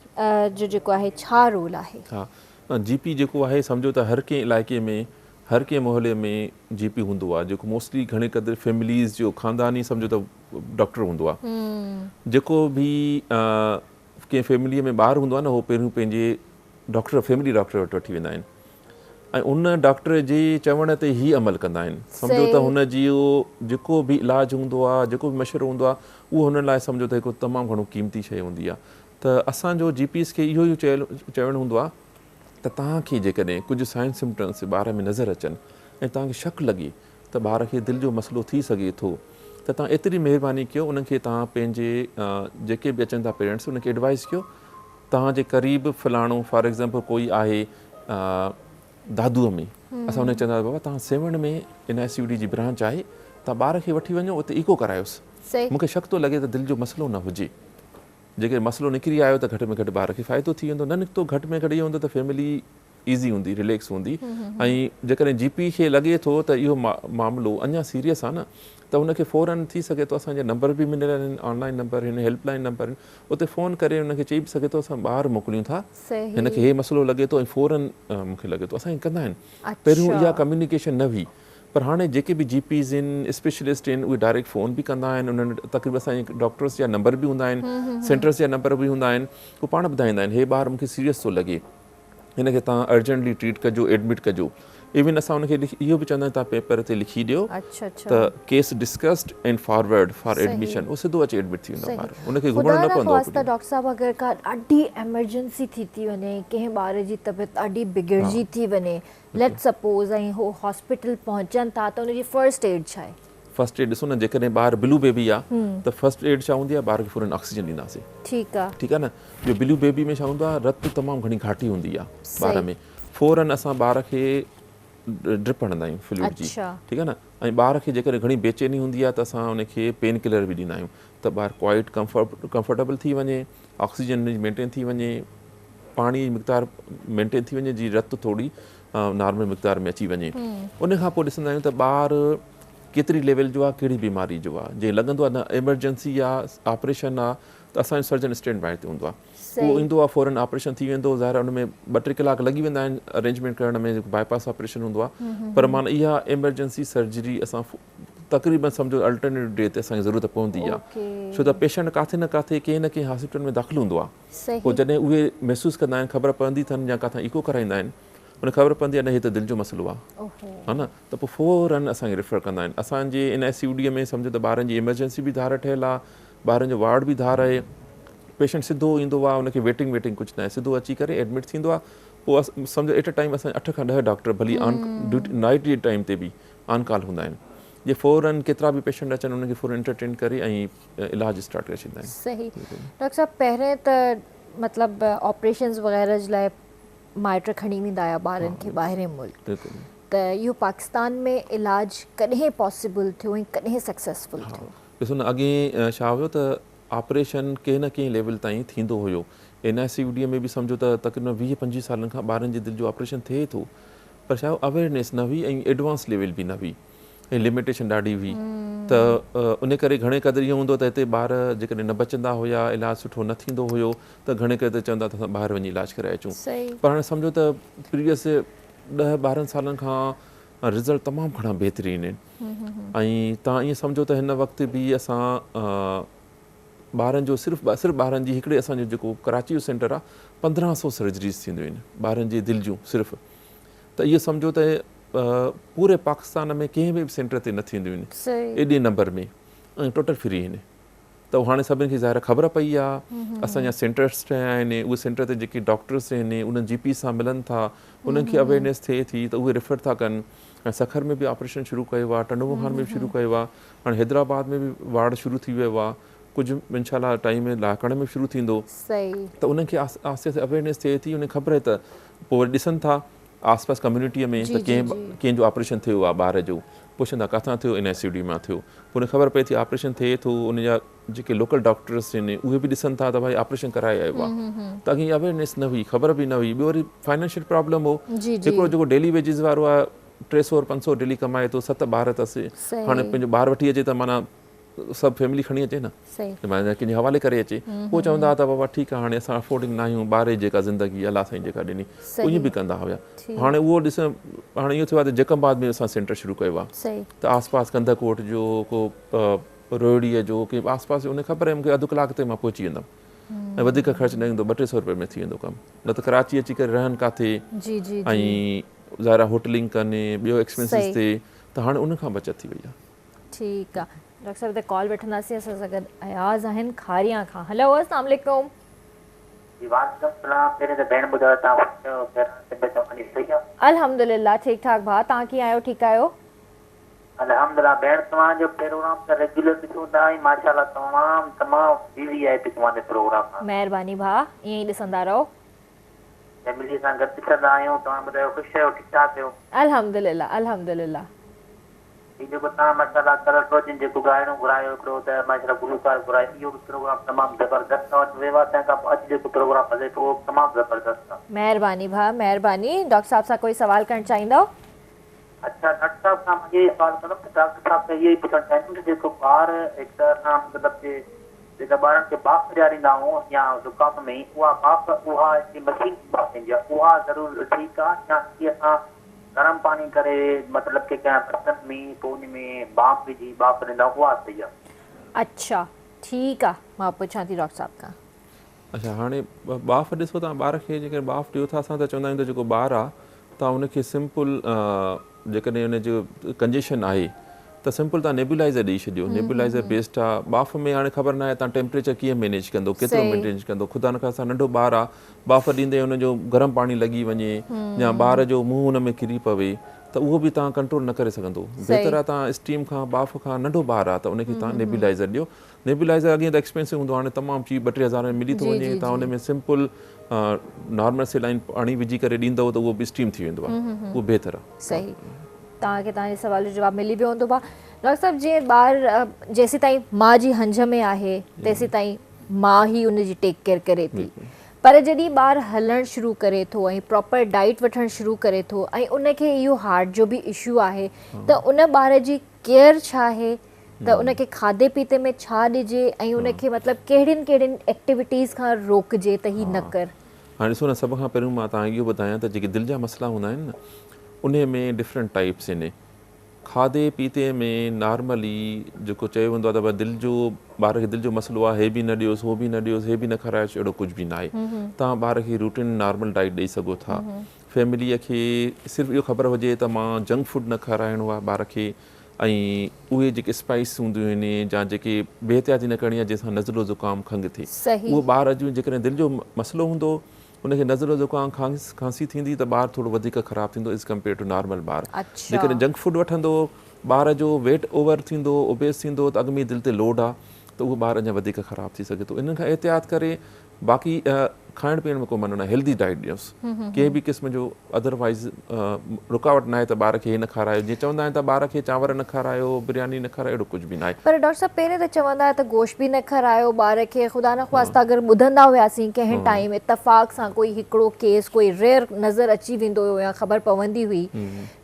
Speaker 1: जो जेको आहे छा रोल आहे?
Speaker 3: हा, GP जेको आहे सम्झो त हर कंहिं इलाइक़े में, हर कंहिं मोहल्ले में GP हूंदो आहे, जेको मोस्टली घणे क़दुरु फैमिलीज़ जो ख़ानदानी सम्झो त डॉक्टर हूंदो आहे। जेको बि कंहिं फैमिलीअ में ॿारु हूंदो आहे न, उहो पहिरियों पंहिंजे डॉक्टर, फैमिली डॉक्टर वटि वठी वेंदा आहिनि, ऐं उन डॉक्टर जे चवण ते ई अमल कंदा आहिनि। सम्झो त हुन जी जेको बि इलाजु हूंदो आहे, जेको बि मशवरो हूंदो आहे, उहो हुन लाइ सम्झो त हिकु तमामु घणो क़ीमती शइ हूंदी आहे। त असांजो GPs खे इहो ई चवणु हूंदो आहे त तव्हांखे जेकॾहिं कुझु साइन सिम्पटम्स ॿार में नज़र अचनि ऐं तव्हांखे शक लॻे त ॿार खे दिलि जो मसइलो थी सघे थो, त तव्हां एतिरी महिरबानी कयो, उन्हनि खे तव्हां पंहिंजे जेके बि अचनि था पेरेंट्स, उनखे एडवाइस कयो, तव्हांजे क़रीब फलाणो फॉर एक्ज़ाम्पल कोई आहे दादूअ में, असां हुनखे चवंदा बाबा तव्हां 7 में NICUD जी ब्रांच आहे, तव्हां ॿार खे वठी वञो, उते ईको करायोसि, मूंखे शक थो लॻे त दिलि जो मसइलो न हुजे। जेके मसइलो निकिरी आयो त घटि में घटि ॿार खे फ़ाइदो थी वेंदो, न निकितो घटि में घटि इहो हूंदो त फैमिली ईज़ी हूंदी, रिलैक्स हूंदी। ऐं जेकॾहिं GP खे लॻे थो त इहो मामिलो अञा सीरियस आहे न, त हुनखे फ़ौरन थी सघे थो, असांजा नंबर बि मिलियल आहिनि, ऑनलाइन नंबर आहिनि, हेल्पलाइन नंबर आहिनि, उते फ़ोन करे हुनखे चई बि सघे थो असां ॿाहिरि मोकिलियूं था, हिनखे हे मसइलो लॻे थो, ऐं फ़ौरन मूंखे लॻे थो असां कंदा आहिनि। पहिरियों इहा कम्युनिकेशन न हुई, पर हाणे जेके बि GPs आहिनि, स्पेशलिस्ट आहिनि, उहे डायरेक्ट फ़ोन बि कंदा आहिनि, उन्हनि तक़रीबन असांजे डॉक्टर्स जा नंबर बि हूंदा आहिनि, सेंटर्स जा नंबर बि हूंदा आहिनि, उहे पाण ॿुधाईंदा आहिनि, हे ॿार मूंखे सीरियस थो लॻे, हिनखे तव्हां अर्जेंटली ट्रीट कजो, एडमिट कजो। इवन असां उनखे इहो बि चवंदा आहियूं तव्हां पेपर ते लिखी ॾियो
Speaker 1: अच्छा अच्छा
Speaker 3: त case discussed and forward for admission, उहो सिधो अची एडमिट थी वेंदो ॿार, उनखे घुमणु न पवंदो आहे।
Speaker 1: डॉक्टर साहब अगरि का ॾाढी एमरजेंसी थी वञे, कंहिं ॿार जी तबियत ॾाढी बिगड़जी थी वञे, लेट सपोज़ ऐं हो हॉस्पिटल पहुचनि था त उनजी फर्स्ट एड छा आहे?
Speaker 3: फर्स्ट एड ॾिसो न, जेकॾहिं ॿार ब्लू बेबी आहे त फर्स्ट एड छा हूंदी आहे, ॿार खे फौरन ऑक्सीजन ॾींदासीं।
Speaker 1: ठीकु आहे
Speaker 3: न। जो ब्लू बेबी में छा हूंदो आहे, रत तमामु घणी घाटी हूंदी आहे ॿार में, फौरन असां ॿार खे ड्रिप हणंदा आहियूं फ्लूइड जी, ठीकु आहे न। ऐं ॿार खे जेकॾहिं घणी बेचैनी हूंदी आहे त असां उनखे पेन किलर बि ॾींदा आहियूं त ॿारु क्वाइट कंफर्टेबल थी वञे, ऑक्सीजन मेंटेन थी वञे, पाणी जी मिक़दार मेंटेन थी वञे, जी रत थोरी नॉर्मल मिक़दार में अची वञे। उनखां पोइ ॾिसंदा आहियूं त ॿारु केतिरी लेवल जो आहे, कहिड़ी बीमारी जो आहे। जे लॻंदो आहे न इमरजेंसी आहे, ऑपरेशन आहे, त असांजो सर्जन स्टैंड बाय ते हूंदो आहे, उहो ईंदो आहे, फौरन ऑपरेशन थी वेंदो। ज़ाहिर आहे उनमें 2-3 कलाक लॻी वेंदा आहिनि अरेंजमेंट करण में, जेको बाईपास ऑपरेशन हूंदो आहे। पर माना इहा इमरजेंसी सर्जरी असां तक़रीबन सम्झो अल्टरनेट डे ते असांखे ज़रूरत पवंदी आहे, छो त पेशेंट किथे न किथे कंहिं न कंहिं हॉस्पिटल में दाख़िल हूंदो आहे। पोइ जॾहिं उहे महसूसु कंदा आहिनि, ख़बर पवंदी अथनि या किथां इको कराईंदा आहिनि, उन ख़बर पवंदी आहे न, हीअ त दिलि जो मसइलो आहे, हा न, त पोइ फौरन असांखे रेफर कंदा आहिनि। असांजे इन SUD में सम्झो त ॿारनि जी इमरजेंसी बि धार ठहियलु आहे, ॿारनि जो वार्ड बि धार आहे, पेशेंट सिधो ईंदो आहे, उनखे वेटिंग कुझु न आहे, सिधो अची करे एडमिट थींदो आहे। पोइ सम्झो एट अ टाइम असां 8 खां 10 डॉक्टर भली ड्यूटी नाइट जे टाइम ते बि ऑन कॉल हूंदा आहिनि, जे फौरन केतिरा बि पेशेंट अचनि उनखे फौरन एंटरटेन करे ऐं इलाज स्टार्ट करे छॾींदा आहिनि।
Speaker 1: सही। डॉक्टर साहब पहिरें त मतिलबु ऑपरेशन्स वग़ैरह जे लाइ माइट खणी वेंदा हुआ ॿारनि खे ॿाहिरें मुल्क, त इहो पाकिस्तान में इलाज कॾहिं पॉसिबल थियो ऐं कॾहिं सक्सेसफुल थियो?
Speaker 3: ॾिसो न, अॻे छा हुयो त ऑपरेशन कंहिं न कंहिं लेवल ताईं थींदो हुयो। NICUD में बि सम्झो त तक़रीबन 20-25 सालनि खां ॿारनि जे दिलि जो ऑपरेशन थिए थो, पर छा अवेयरनेस न हुई ऐं एडवांस लेवल बि न हुई ऐं लिमिटेशन ॾाढी हुई। त उन करे घणे क़दुरु इहो हूंदो त हिते ॿार जेकॾहिं न बचंदा हुया, इलाजु सुठो न थींदो हुयो, त घणे क़दुरु चवंदा त असां ॿाहिरि वञी इलाजु कराए अचूं। पर हाणे सम्झो त प्रीवियस 10-12 सालनि खां रिज़ल्ट तमामु घणा बहितरीनु आहिनि। ऐं तव्हां ईअं सम्झो त हिन वक़्तु बि असां ॿारनि जो सिर्फ़ु ॿारनि जी हिकिड़े असांजो जेको कराची जो सेंटर आहे, 1500 सर्जरीज़ थींदियूं आहिनि ॿारनि जे दिलि जूं सिर्फ़ु। त इहो सम्झो त पूरे पाकिस्तान में कंहिं बि सेंटर ते न थींदियूं आहिनि एॾे नंबर में, ऐं टोटल फ्री आहिनि। त हाणे सभिनी खे ज़ाहिर ख़बर पई आहे, असांजा सेंटर्स ठहिया आहिनि, उहे सेंटर ते जेके डॉक्टर्स आहिनि उन्हनि GP सां मिलनि था, उन्हनि खे अवेयरनेस थिए थी त उहे रेफर था कनि। ऐं सखर में बि ऑपरेशन शुरू कयो आहे, टंडो बुखार में बि शुरू कयो आहे, हाणे हैदराबाद में बि वार्ड शुरू थी वियो आहे, कुझु इंशाल्लाह टाइम में लाकड़ में शुरू थींदो। त उन्हनि खे आस्ते आस्ते अवेयरनेस थिए थी, उनखे ख़बर आहे त पोइ वरी ॾिसनि था आसपास कम्यूनिटीअ में त कंहिंजो ऑपरेशन थियो आहे ॿार जो, पुछंदा किथां थियो, NICUD मां थियो, पोइ उनखे ख़बर पए थी ऑपरेशन थिए थो, उनजा जेके लोकल डॉक्टर्स आहिनि उहे बि ॾिसनि था त भाई ऑपरेशन कराए आयो आहे। त अॻे अवेयरनेस न हुई, ख़बर बि न हुई। ॿियो वरी फाइनेंशियल प्रॉब्लम हो, हिकिड़ो जेको डेली वेजिस वारो आहे 300-500 डेली कमाए थो, 7 ॿार अथसि, हाणे पंहिंजो ॿार वठी अचे त माना सभु फैमिली खणी अचे न, माना कंहिंजे हवाले करे अचे। पोइ चवंदा त बाबा ठीकु आहे, हाणे असां अफोर्डिंग न आहियूं, ॿार जी जेका ज़िंदगी अलाह साईं जेका ॾिनी उहे बि कंदा हुया। हाणे उहो ॾिस, हाणे इहो थियो आहे त जैकबाद में असां सेंटर शुरू कयो आहे, त आसपास कंदकोट जो को रोहिड़ीअ जो के आसपास जो, उनखे ख़बर आहे मूंखे अधु कलाक ते मां पहुची वेंदुमि ऐं वधीक ख़र्चु न ईंदो, 200-300 रुपए में थी वेंदो कमु। न त कराची अची करे रहनि किथे ऐं ज़ाहिर होटलिंग कनि, ॿियो एक्सपेंसिस थिए, त हाणे उनखां बचत थी वई आहे।
Speaker 1: ठीकु आहे डॉक्टर साहब, त कॉल वठंदासीं। असां सां गॾु अयाज़ आहिनि खारियां खां। हेलो, अस्सलाम वालेकुम। अल्हम्दुलिल्लाह ठीक ठाक भाउ, तव्हां कीअं आहियो? ठीकु आहियो?
Speaker 5: अल्हम्दुलिल्लाह भेण, तव्हांजो प्रोग्राम त रेगुलर ॾिसूं था ऐं माशाल्लाह तमामु बिज़ी आहे तव्हांजे प्रोग्राम।
Speaker 1: महिरबानी भाउ, ईअं ई ॾिसंदा रहो।
Speaker 5: फैमिली सां गॾु ॾिसंदा आहियूं। तव्हां ॿुधायो, ख़ुशि आहियो? ठीकु ठाक आहियो?
Speaker 1: अल्हम्दुलिल्लाह अल्हम्दुलिल्लाह।
Speaker 5: जेको तव्हां माशाल्लाह कलर प्रोजन जेको ॻाइणो घुरायो हिकिड़ो, त माशाल्लाह गुलूकार घुरायो, इहो बि प्रोग्राम तमामु ज़बरदस्त आहे। विवाह खां पोइ अॼु जेको प्रोग्राम हले थो उहो तमामु ज़बरदस्त आहे। महिरबानी
Speaker 1: भाउ, महिरबानी। डॉक्टर साहब सां कोई सवाल करणु चाहींदव?
Speaker 5: अच्छा, डॉक्टर साहब खां मां इहो सवाल कंदुमि त डॉक्टर साहब सां इहो ई पुछणु चाहींदुमि त जेको ॿार हिकु तरह सां मतिलबु जेका ॿारनि खे बाफ़ ॾियारींदा आहियूं या ज़ुकाम में, उहा बाफ़ उहा मशीन बाफ़ थींदी आहे, उहा ज़रूरु ठीकु आहे या की असां गरम पानी करे मतलब के क्या बर्तन में पोइ में बाफ़ विझी बाफ़ ॾींदा उहा सही आहे?
Speaker 1: अच्छा ठीकु आहे, मां पुछां थी डॉक्टर साहब खां।
Speaker 3: अच्छा, हाणे बाफ़ ॾिसो तव्हां ॿार खे जेकर बाफ़ ॾियो था, असां त चवंदा आहियूं त जेको ॿारु आहे तव्हां उनखे सिंपल जेकॾहिं उन जो कंजेशन आहे त सिंपल तव्हां नेबुलाइज़र ॾेई छॾियो। नेबुलाइज़र बेस्ट आहे। बाफ़ में हाणे ख़बर न आहे तव्हां टेम्परेचर कीअं मैनेज कंदो, केतिरो मैनेज कंदो। ख़ुदा न खां नंढो ॿारु आहे, बाफ़ ॾींदे हुनजो गरम पाणी लॻी वञे या ॿार जो मुंहुं हुन में किरी पवे त उहो बि तव्हां कंट्रोल न करे सघंदो। बहितर आहे तव्हां स्टीम खां बाफ़ खां नंढो ॿारु आहे त उनखे तव्हां नेबुलाइज़र ॾियो। नेबुलाइज़र अॻे त एक्सपेंसिव हूंदो, हाणे तमामु चीप 2-3 हज़ार में मिली थो वञे। तव्हां हुन में सिंपल नॉर्मल सेलाइन पाणी विझी करे ॾींदव त उहो बि स्टीम थी वेंदो आहे, उहो बहितर आहे।
Speaker 1: सही, तव्हांखे तव्हांजे सवाल जो जवाबु मिली वियो हूंदो। डॉक्टर साहब, जीअं ॿारु जेसीं ताईं माउ जी हंज में आहे तेसीं ताईं माउ ई उनजी टेक केयर करे थी, पर जॾहिं ॿारु हलणु शुरू करे थो ऐं प्रॉपर डाइट वठणु शुरू करे थो ऐं उनखे इहो हार्ट जो बि इशू आहे त उन ॿार जी केयर छा आहे, त उनखे खाधे पीते में छा ॾिजे ऐं उनखे मतिलबु कहिड़ियुनि कहिड़ियुनि एक्टिविटीज़ खां रोकिजे त ही न कर।
Speaker 3: हाणे ॾिसो न, सभ खां पहिरियों मां तव्हांखे इहो ॿुधायां त जेके दिलि जा मसइला हूंदा आहिनि न उन में डिफरेंट टाइप्स आहिनि। खाधे पीते में नॉर्मली जेको चयो वेंदो आहे त दिलि जो ॿार खे दिलि जो मसइलो आहे, हे बि न ॾियोसि, हो बि न ॾियोसि, हे बि न खारायोसि, अहिड़ो कुझु बि न आहे। तव्हां ॿार खे रूटीन नॉर्मल डाइट ॾेई सघो था। फैमिलीअ खे सिर्फ़ु इहो ख़बर हुजे त मां जंक फूड न खाराइणो आहे ॿार खे, ऐं उहे जेके स्पाइस हूंदियूं आहिनि या जेके बेहतियाती न करणी आहे जंहिंसां नज़लो ज़ुकाम खंघि थिए, उहो ॿार जूं जेकॾहिं दिलि जो मसइलो हूंदो उनखे नज़लो ज़ुकाम खांसी थींदी त ॿारु थोरो वधीक ख़राबु थींदो एज़ कम्पेयर टू नॉर्मल ॿारु। जेकॾहिं जंक फूड वठंदो, ॿार जो वेट ओवर थींदो, ओबेस थींदो त अॻु में दिलि ते लोड आहे त उहो ॿारु अञा वधीक ख़राबु थी सघे थो। इन्हनि खां एहतियात करे बाक़ी खाइण पीअण में को मना न, हेल्दी डाइट ॾियोसि। कंहिं बि क़िस्म जो अदरवाइज़ रुकावट न आहे त ॿार खे हे न खारायो। जीअं चवंदा आहिनि त ॿार खे चांवर न खारायो, बिरयानी न खारायो, अहिड़ो कुझु बि न आहे।
Speaker 1: पर डॉक्टर साहब, पहिरें त चवंदा हुआ त गोश्त बि न खारायो ॿार खे। ख़ुदा न ख़्वास्ता अगरि ॿुधंदा हुआसीं कंहिं टाइम इतफ़ाक़ सां कोई हिकिड़ो केस कोई रेयर नज़र अची वेंदो हुयो या ख़बर पवंदी हुई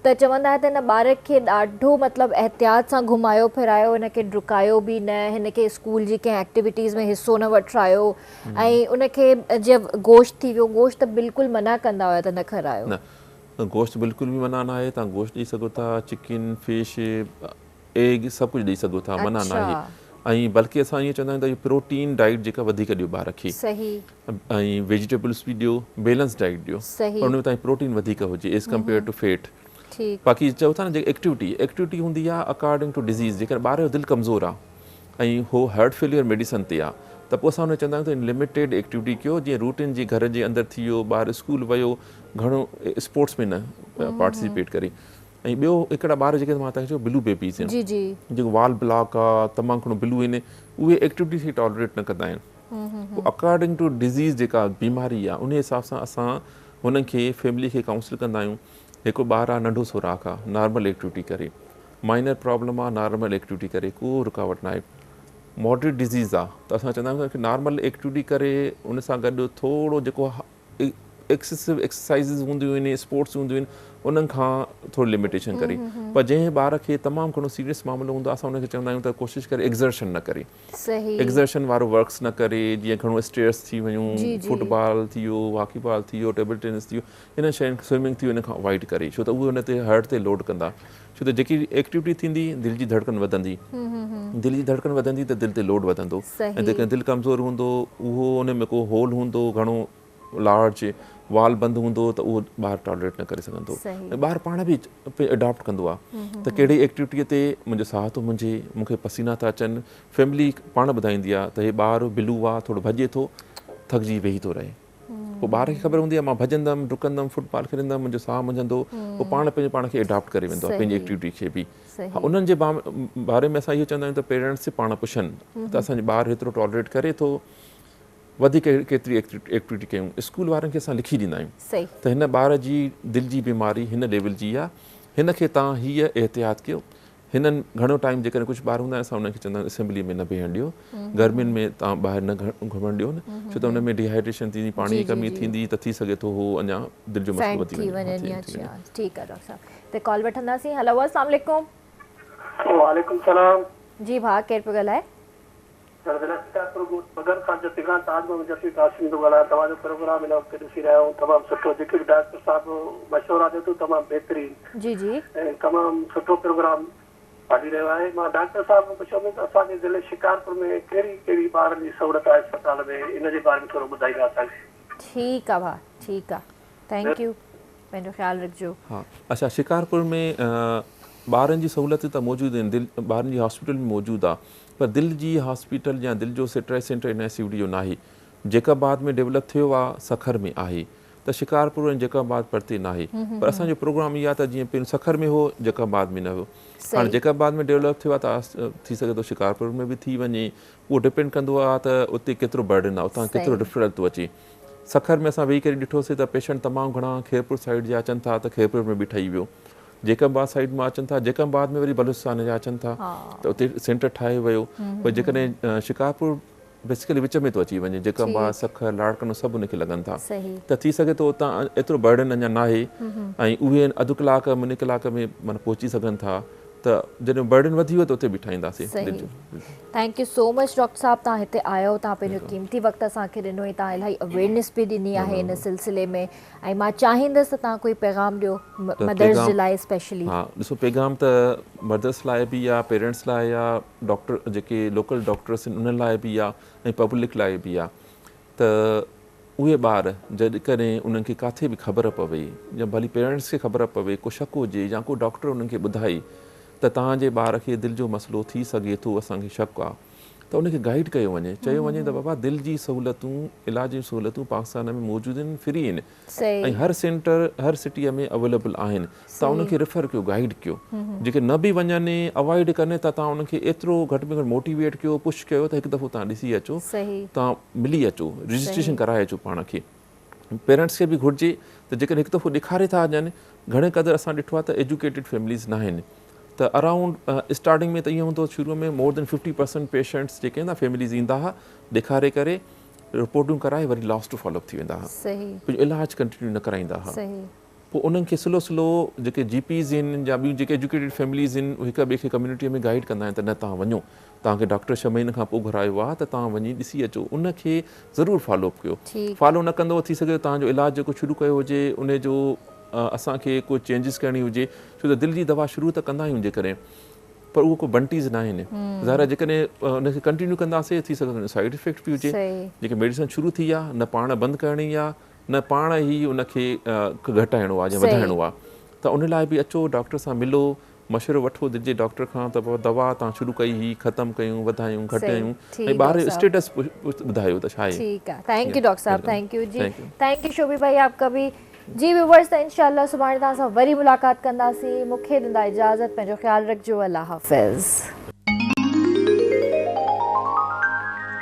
Speaker 1: त चवंदा हुआ त हिन ॿार खे ॾाढो मतिलबु एहतियात सां घुमायो फिरायो, हिनखे डुकायो बि न, हिनखे स्कूल जी कंहिं एक्टिविटीज़ में हिसो न वठायो ऐं उनखे जीअं गोश्त थी वियो, गोश्त त बिल्कुलु मना कंदा हुया त न खारायो।
Speaker 3: न, गोश्त बिल्कुलु बि मना न आहे। तव्हां गोश्त ॾेई सघो था, चिकन, फिश, एग सभु कुझु ॾेई सघो था, मना न आहे। ऐं बल्कि असां ईअं चवंदा आहियूं त प्रोटीन डाइट जेका वधीक ॾियो ॿार खे, ऐं वेजिटेबल्स बि ॾियो, बैलेंस डाइट ॾियो, पर उन में तव्हांजी प्रोटीन वधीक हुजे एज़ कम्पेयर टू फेट। बाक़ी चओ था न जेकी एक्टिविटी हूंदी आहे अकॉर्डिंग टू डिज़ीज़, जेकर ॿार जो दिलि कमज़ोर आहे ऐं हो हार्ट फेलियर मेडिसन ते आहे त पोइ असां हुन चवंदा आहियूं त लिमिटेड एक्टिविटी कयो। जीअं रूटीन जी घर जे अंदरि थी वियो, ॿारु स्कूल वियो, घणो स्पोर्ट्स में न पार्टिसिपेट करे। ऐं ॿियो हिकिड़ा ॿार जेके मां तव्हांखे चयो ब्लू बेबीज़ आहिनि, जेको वाल ब्लॉक आहे, तमामु घणो ब्लू आहिनि, उहे एक्टिविटी खे टॉलरेट न कंदा आहिनि। अकॉर्डिंग टू डिज़ीज़ जेका बीमारी आहे उन हिसाब सां असां हुननि खे फैमिली खे काउंसिल कंदा आहियूं। हिकु ॿारु आहे नंढो सुराख आहे, नॉर्मल एक्टिविटी करे, माइनर प्रॉब्लम आहे, नॉर्मल एक्टिविटी करे, को रुकावट न आहे। मॉडरेट डिज़ीज़ आहे त असां चवंदा आहियूं कि नॉर्मल एक्टिविटी करे उन सां गॾु थोरो जेको एक्सेसिव एक्सरसाइज़िस हूंदियूं आहिनि, स्पोर्ट्स हूंदियूं आहिनि, उन्हनि खां थोरी लिमिटेशन करे। पर जंहिं ॿार खे तमामु घणो सीरियस मामिलो हूंदो आहे असां हुनखे चवंदा आहियूं त कोशिशि करे एक्ज़र्शन न करे, एक्ज़र्शन वारो वर्क्स न करे। जीअं घणो स्टेयर्स थी वियूं, फुटबॉल थी वियो, वॉकीबॉल थी वियो, टेबल टेनिस थी वियो, इन शयुनि स्विमिंग थी वियो, इन खां अवॉइड करे, छो त उहे हुन ते हार्ट ते लोड कंदा। छो त जेकी एक्टिविटी थींदी दिलि जी धड़कन वधंदी, दिलि जी धड़कन वधंदी त दिलि ते लोड वधंदो, ऐं जेकॾहिं दिलि कमज़ोर हूंदो, उहो उन में को होल हूंदो घणो लार्ज, वाल बंदि हूंदो त उहो ॿारु टॉलरेट न करे सघंदो। ऐं ॿारु पाण बि अडॉप्ट कंदो आहे त कहिड़ी एक्टिविटीअ ते मुंहिंजो साह थो मुंहिंजे, मूंखे पसीना था अचनि। फैमिली पाण ॿुधाईंदी आहे त हे ॿारु बिलू आहे, थोरो भॼे थो, थकिजी वेही थो रहे। पोइ ॿार खे ख़बर हूंदी आहे मां भॼंदमि, डुकंदमि, फुटबॉल खेॾंदमि, मुंहिंजो साह मुंझंदो, पोइ पाण पंहिंजे पाण खे एडॉप्ट करे वेंदो आहे पंहिंजी एक्टिविटी खे बि। हा, उन्हनि जे बारे में असां इहो चवंदा आहियूं त पेरेंट्स पाण पुछनि त असांजो ॿारु हेतिरो टॉलरेट करे थो, वधीक केतिरी एक्टिविटी कयूं। स्कूल वारनि खे असां लिखी ॾींदा आहियूं त हिन ॿार जी दिलि जी बीमारी हिन लेवल जी आहे, हिन खे तव्हां हीअ एहतियात कयो। हिननि घणो टाइम जेकॾहिं कुझु ॿार हूंदा आहिनि असां हुनखे चवंदा आहियूं असेंबली में न बीहण ॾियो, गर्मियुनि में तव्हां ॿाहिरि न घुमणु ॾियो न, छो त हुन में डिहाइड्रेशन थींदी, पाणी जी कमी थींदी त थी सघे थो हो अञा दिलि जो मसइलो वधी वञे।
Speaker 1: ठीकु आहे डॉक्टर साहब, त कॉल वठंदासीं। हेलो, अस्सलाम वालेकुम।
Speaker 7: वालेकुम सलाम।
Speaker 1: जी भाउ, केरु पियो ॻाल्हाए?
Speaker 7: तव्हांजो प्रोग्राम हिन वक़्तु ॾिसी रहिया आहियूं, तमामु सुठो। जेके बि डॉक्टर साहिब मशवरा ॾियो अथऊं तमामु बहितरीनु
Speaker 1: जी जी,
Speaker 7: ऐं तमामु सुठो प्रोग्राम हली रहियो आहे। मां डॉक्टर साहिब खां पुछो त असांजे ज़िले शिकारपुर में कहिड़ी कहिड़ी ॿारनि जी सहूलियत आहे अस्पताल में, इन जे बारे में थोरो ॿुधाईंदा असांखे।
Speaker 1: ठीकु आहे भाउ, ठीकु आहे, थैंक यू। पंहिंजो ख़्यालु रखिजो।
Speaker 3: हाँ, अच्छा, शिकारपुर में ॿारनि जी सहूलियत त मौजूदु आहिनि, ॿारनि जी हॉस्पिटल बि मौजूदु आहे, पर दिलि जी हॉस्पिटल या दिलि जो स्ट्रेस सेंटर इन ICUD जो न आहे। जेकाबाद में डेवलप थियो आहे, सखर में आहे, त शिकारपुर ऐं जेकाबाद परते न आहे। पर असांजो प्रोग्राम इहा त जीअं पहिरियों सखर में हो, जेकाबाद में न हो। हाणे जेकाबाद में डेवलप थियो आहे त थी सघे थो शिकारपुर में बि थी वञे। उहो डिपेंड कंदो आहे त उते केतिरो बर्डन आहे, उतां केतिरो रिफरल थो अचे। सखर में असां वेही करे ॾिठोसीं त पेशेंट तमामु घणा खेरपुर साइड जा अचनि था, त खेरपुर में बि ठही वियो। जेकाबाद साइड मां अचनि था, जेकाबाद में वरी बलूचिस्तान जा अचनि था, त उते सेंटर ठाहे वियो। पर जेकॾहिं शिकारपुर बेसिकली विच में थो अची वञे, जेकाबाद, सखर, लाड़कानो सभु उनखे लॻनि था, त थी सघे थो उतां एतिरो बर्डन अञा न आहे ऐं उहे अधु कलाक मुने कलाक में माना पहुची सघनि था। त जॾहिं बर्डन वधी वियो त उते बि ठाहींदासीं।
Speaker 1: Thank you so much doctor साहब, तव्हां हिते आयो, तव्हां पंहिंजो क़ीमती वक़्तु असांखे ॾिनो, तव्हां इलाही अवेयरनेस बि ॾिनी आहे इन सिलसिले में। ऐं मां चाहींदसि त तव्हां कोई पैगाम ॾियो मदर्स जे लाइ स्पेशली।
Speaker 3: हा, ॾिसो, पैगाम त मदर्स लाइ बि आहे, पेरेंट्स लाइ आहे, डॉक्टर जेके लोकल डॉक्टर्स आहिनि उन्हनि लाइ बि आहे, ऐं पब्लिक लाइ बि आहे। त उहे ॿार जेकॾहिं उन्हनि खे किथे बि ख़बर पवे, या भली पेरेंट्स खे ख़बर पवे, को शक हुजे या को डॉक्टर उन्हनि खे ॿुधाए त तव्हांजे ॿार खे दिलि जो मसइलो थी सघे थो, असांखे शक आहे, त उनखे गाइड कयो वञे, चयो वञे त बाबा दिलि जी सहूलियतूं, इलाज जी सहूलियतूं पाकिस्तान में मौजूदु आहिनि, फ्री आहिनि, ऐं हर सेंटर हर सिटीअ में अवेलेबल आहिनि। तव्हां उनखे रेफर कयो, गाइड कयो। जेके न बि वञनि, अवॉइड कनि, त तव्हां उनखे एतिरो घटि में घटि मोटिवेट कयो, पुश कयो त हिकु दफ़ो तव्हां ॾिसी अचो, तव्हां मिली अचो, रजिस्ट्रेशन कराए अचो पाण खे। पेरेंट्स खे बि घुरिजे त जेकॾहिं हिकु दफ़ो ॾेखारे था वञनि, घणे क़दुरु असां ॾिठो आहे त एजुकेटेड फैमिलीज़ न आहिनि, त अराउंड स्टार्टिंग में त ईअं हूंदो, शुरू में मोर देन 50% पेशेंट्स जेके आहिनि फैमिलीज़ ईंदा हुआ, ॾेखारे करे रिपोर्टूं कराए वरी लास्ट फॉलोअप थी वेंदा हुआ, पंहिंजो इलाजु कंटिन्यू न कराईंदा हुआ। पोइ उन्हनि खे स्लो स्लो जेके GPs आहिनि या ॿियूं जेके एजुकेटेड फैमिलीज़ आहिनि, उहे हिक ॿिए खे कम्यूनिटीअ में गाइड कंदा आहिनि त न तव्हां वञो, तव्हांखे डॉक्टर 6 महीने खां पोइ घुरायो आहे, त तव्हां वञी ॾिसी अचो, उनखे ज़रूरु फॉलोअप कयो। फॉलो न कंदो, थी सघे तव्हांजो इलाजु जेको शुरू कयो हुजे उनजो असांखे कोई चेंजिस करणी हुजे, छो त दिलि जी दवा शुरू त कंदा आहियूं जेकॾहिं, पर उहो को बंटीज़ न आहिनि। ज़ाहिर जेकॾहिं उनखे कंटिन्यू कंदासीं, थी सघंदो साइड इफेक्ट बि हुजे। जेके मेडिसिन शुरू थी आहे, न पाण बंदि करणी आहे, न पाण ई उनखे घटाइणो आहे या वधाइणो आहे, त उन लाइ बि अचो, डॉक्टर सां मिलो, मशवरो वठो दिलि जे डॉक्टर खां, त पोइ दवा तव्हां शुरू कई ही, ख़तमु कयूं, वधायूं, घटायूं, ऐं ॿार जो स्टेटस ॿुधायो त छा आहे।
Speaker 1: ठीक है, थैंक यू डॉक्टर साहब, थैंक यू जी, थैंक यू शोभी भाई आपका भी। जी व्यूवर्स, त इंशाल्लाह सुभाणे तव्हां सां वरी मुलाक़ात कंदासीं। मूंखे ॾींदा इजाज़त, पंहिंजो ख़्यालु रखिजो, अल्लाह हाफ़िज़।